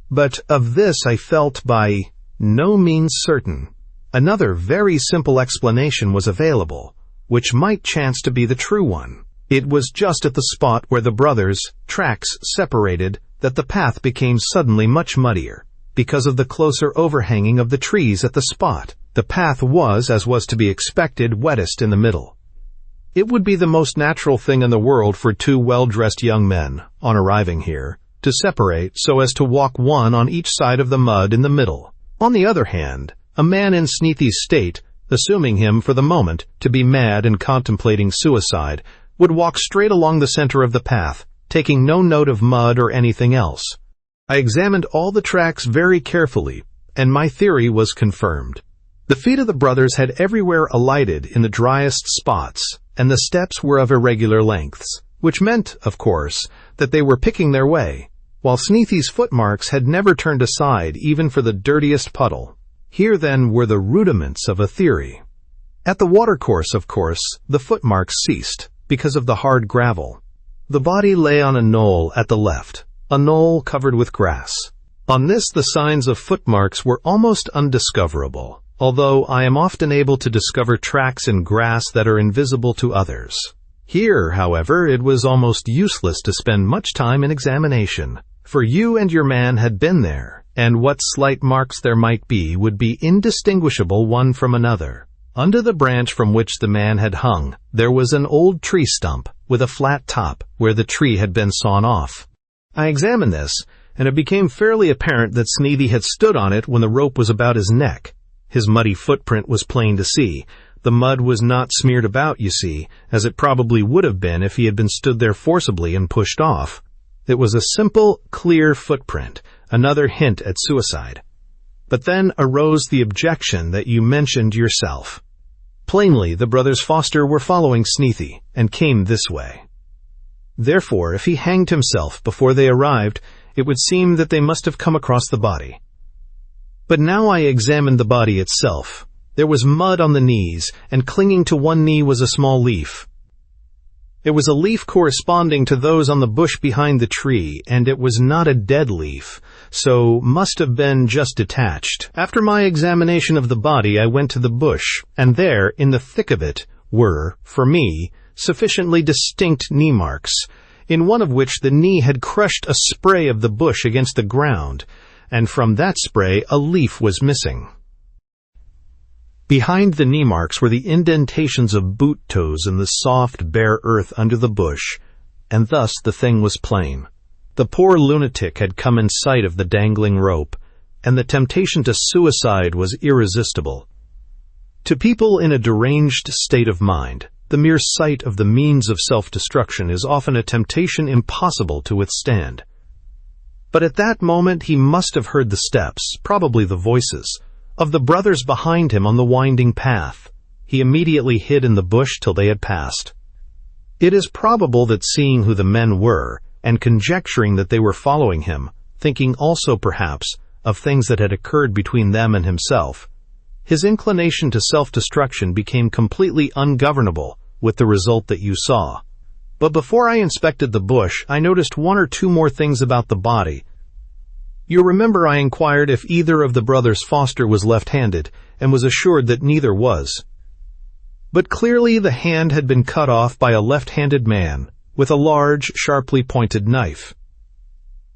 But of this I felt by no means certain. Another very simple explanation was available, which might chance to be the true one. It was just at the spot where the brothers' tracks separated that the path became suddenly much muddier, because of the closer overhanging of the trees at the spot. The path was, as was to be expected, wettest in the middle. It would be the most natural thing in the world for two well-dressed young men, on arriving here, to separate so as to walk one on each side of the mud in the middle. On the other hand, a man in Sneathy's state, assuming him for the moment to be mad and contemplating suicide, would walk straight along the center of the path, taking no note of mud or anything else. I examined all the tracks very carefully, and my theory was confirmed. The feet of the brothers had everywhere alighted in the driest spots, and the steps were of irregular lengths, which meant, of course, that they were picking their way, while Sneathy's footmarks had never turned aside even for the dirtiest puddle. Here, then, were the rudiments of a theory. At the watercourse, of course, the footmarks ceased, because of the hard gravel. The body lay on a knoll at the left, a knoll covered with grass. On this the signs of footmarks were almost undiscoverable, although I am often able to discover tracks in grass that are invisible to others. Here, however, it was almost useless to spend much time in examination, for you and your man had been there, and what slight marks there might be would be indistinguishable one from another. Under the branch from which the man had hung, there was an old tree stump with a flat top where the tree had been sawn off. I examined this, and it became fairly apparent that Sneathy had stood on it when the rope was about his neck. His muddy footprint was plain to see. The mud was not smeared about, you see, as it probably would have been if he had been stood there forcibly and pushed off. It was a simple, clear footprint, another hint at suicide. But then arose the objection that you mentioned yourself. Plainly, the brothers Foster were following Sneathy, and came this way. Therefore, if he hanged himself before they arrived, it would seem that they must have come across the body. But now I examined the body itself. There was mud on the knees, and clinging to one knee was a small leaf. It was a leaf corresponding to those on the bush behind the tree, and it was not a dead leaf, so must have been just detached. After my examination of the body, I went to the bush, and there, in the thick of it, were, for me, sufficiently distinct knee marks, in one of which the knee had crushed a spray of the bush against the ground, and from that spray a leaf was missing. Behind the knee marks were the indentations of boot toes in the soft, bare earth under the bush, and thus the thing was plain. The poor lunatic had come in sight of the dangling rope, and the temptation to suicide was irresistible. To people in a deranged state of mind, the mere sight of the means of self-destruction is often a temptation impossible to withstand. But at that moment he must have heard the steps, probably the voices, of the brothers behind him on the winding path. He immediately hid in the bush till they had passed. It is probable that seeing who the men were, and conjecturing that they were following him, thinking also perhaps of things that had occurred between them and himself, his inclination to self-destruction became completely ungovernable, with the result that you saw. But before I inspected the bush, I noticed one or two more things about the body. You remember I inquired if either of the brothers Foster was left-handed, and was assured that neither was. But clearly the hand had been cut off by a left-handed man, with a large, sharply pointed knife.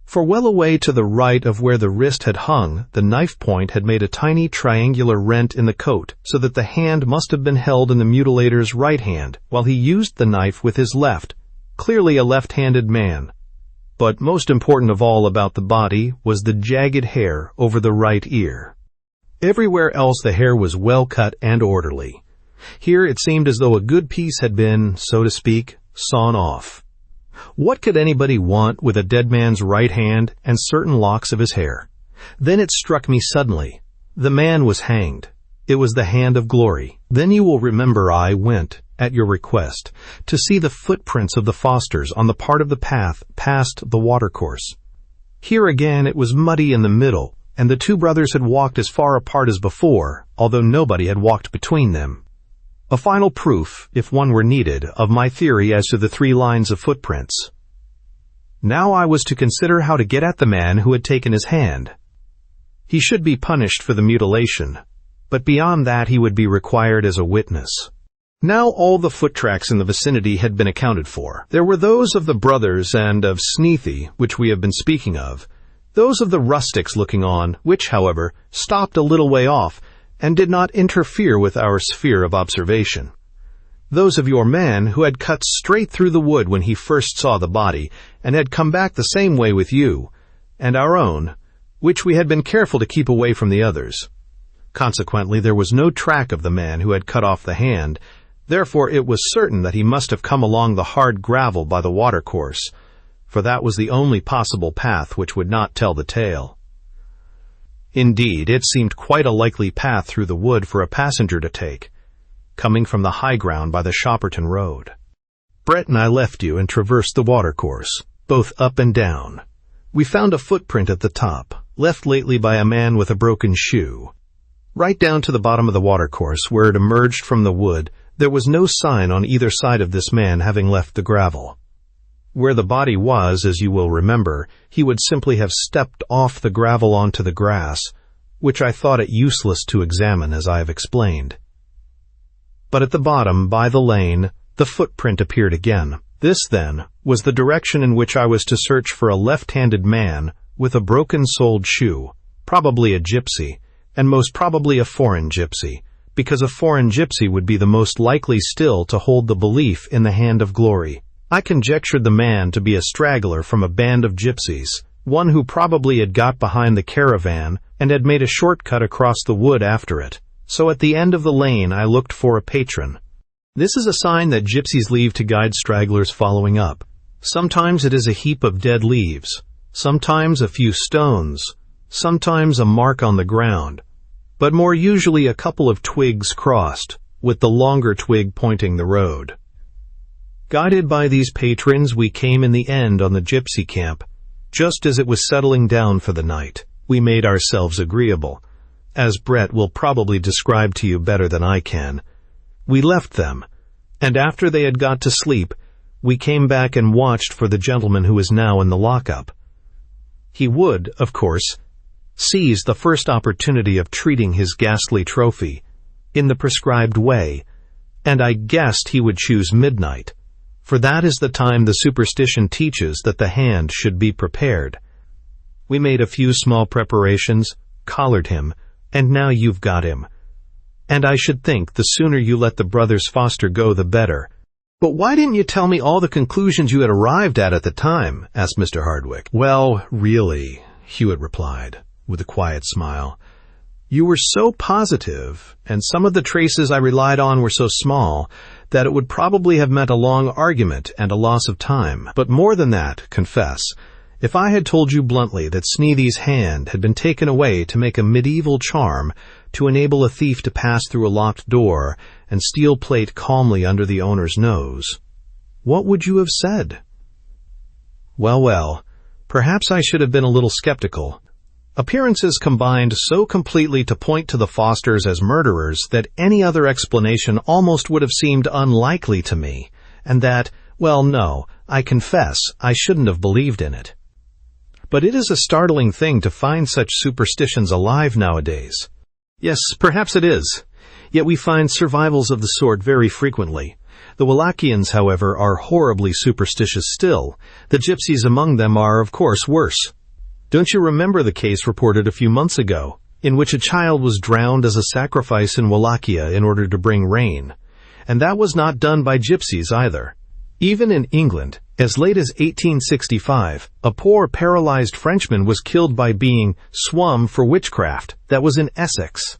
For well away to the right of where the wrist had hung, the knife point had made a tiny triangular rent in the coat, so that the hand must have been held in the mutilator's right hand, while he used the knife with his left, clearly a left-handed man. But most important of all about the body was the jagged hair over the right ear. Everywhere else the hair was well cut and orderly. Here it seemed as though a good piece had been, so to speak, sawn off. What could anybody want with a dead man's right hand and certain locks of his hair? Then it struck me suddenly. The man was hanged. It was the hand of glory. Then you will remember I went, at your request, to see the footprints of the Fosters on the part of the path past the watercourse. Here again it was muddy in the middle, and the two brothers had walked as far apart as before, although nobody had walked between them. A final proof, if one were needed, of my theory as to the 3 lines of footprints. Now I was to consider how to get at the man who had taken his hand. He should be punished for the mutilation, but beyond that he would be required as a witness. Now all the foot tracks in the vicinity had been accounted for. There were those of the brothers and of Sneathy, which we have been speaking of, those of the rustics looking on, which, however, stopped a little way off and did not interfere with our sphere of observation. Those of your man who had cut straight through the wood when he first saw the body and had come back the same way with you, and our own, which we had been careful to keep away from the others. Consequently, there was no track of the man who had cut off the hand. Therefore, it was certain that he must have come along the hard gravel by the watercourse, for that was the only possible path which would not tell the tale. Indeed, it seemed quite a likely path through the wood for a passenger to take, coming from the high ground by the Shopperton Road. Brett and I left you and traversed the watercourse, both up and down. We found a footprint at the top, left lately by a man with a broken shoe. Right down to the bottom of the watercourse, where it emerged from the wood, there was no sign on either side of this man having left the gravel. Where the body was, as you will remember, he would simply have stepped off the gravel onto the grass, which I thought it useless to examine, as I have explained. But at the bottom, by the lane, the footprint appeared again. This, then, was the direction in which I was to search for a left-handed man with a broken-soled shoe, probably a gypsy, and most probably a foreign gypsy, because a foreign gypsy would be the most likely still to hold the belief in the hand of glory. I conjectured the man to be a straggler from a band of gypsies, one who probably had got behind the caravan and had made a shortcut across the wood after it. So at the end of the lane I looked for a patron. This is a sign that gypsies leave to guide stragglers following up. Sometimes it is a heap of dead leaves, sometimes a few stones, sometimes a mark on the ground, but more usually a couple of twigs crossed, with the longer twig pointing the road. Guided by these patrons, we came in the end on the gypsy camp. Just as it was settling down for the night, we made ourselves agreeable, as Brett will probably describe to you better than I can. We left them, and after they had got to sleep, we came back and watched for the gentleman who is now in the lockup. He would, of course, seize the first opportunity of treating his ghastly trophy in the prescribed way, and I guessed he would choose midnight, for that is the time the superstition teaches that the hand should be prepared. We made a few small preparations, collared him, and now you've got him. And I should think the sooner you let the brothers Foster go, the better. But why didn't you tell me all the conclusions you had arrived at the time? Asked Mr. Hardwick. Well, really, Hewitt replied, with a quiet smile. You were so positive, and some of the traces I relied on were so small, that it would probably have meant a long argument and a loss of time. But more than that, confess, if I had told you bluntly that Sneathy's hand had been taken away to make a medieval charm to enable a thief to pass through a locked door and steal plate calmly under the owner's nose, what would you have said? Well, perhaps I should have been a little skeptical. Appearances combined so completely to point to the Fosters as murderers that any other explanation almost would have seemed unlikely to me, and that, well, no, I confess, I shouldn't have believed in it. But it is a startling thing to find such superstitions alive nowadays. Yes, perhaps it is. Yet we find survivals of the sort very frequently. The Wallachians, however, are horribly superstitious still. The gypsies among them are, of course, worse. Don't you remember the case reported a few months ago, in which a child was drowned as a sacrifice in Wallachia in order to bring rain? And that was not done by gypsies either. Even in England, as late as 1865, a poor paralyzed Frenchman was killed by being swum for witchcraft. That was in Essex.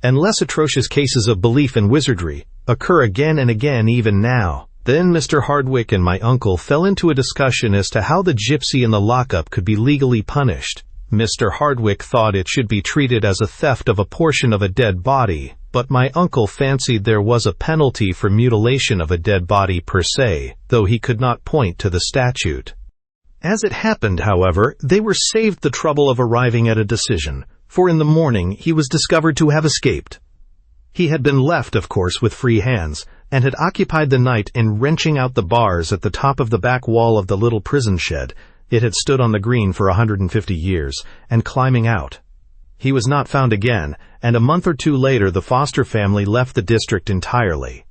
And less atrocious cases of belief in wizardry occur again and again even now. Then Mr. Hardwick and my uncle fell into a discussion as to how the gypsy in the lockup could be legally punished. Mr. Hardwick thought it should be treated as a theft of a portion of a dead body, but my uncle fancied there was a penalty for mutilation of a dead body per se, though he could not point to the statute. As it happened, however, they were saved the trouble of arriving at a decision, for in the morning he was discovered to have escaped. He had been left, of course, with free hands, and had occupied the night in wrenching out the bars at the top of the back wall of the little prison shed. It had stood on the green for 150 years, and climbing out. He was not found again, and a month or two later the Foster family left the district entirely.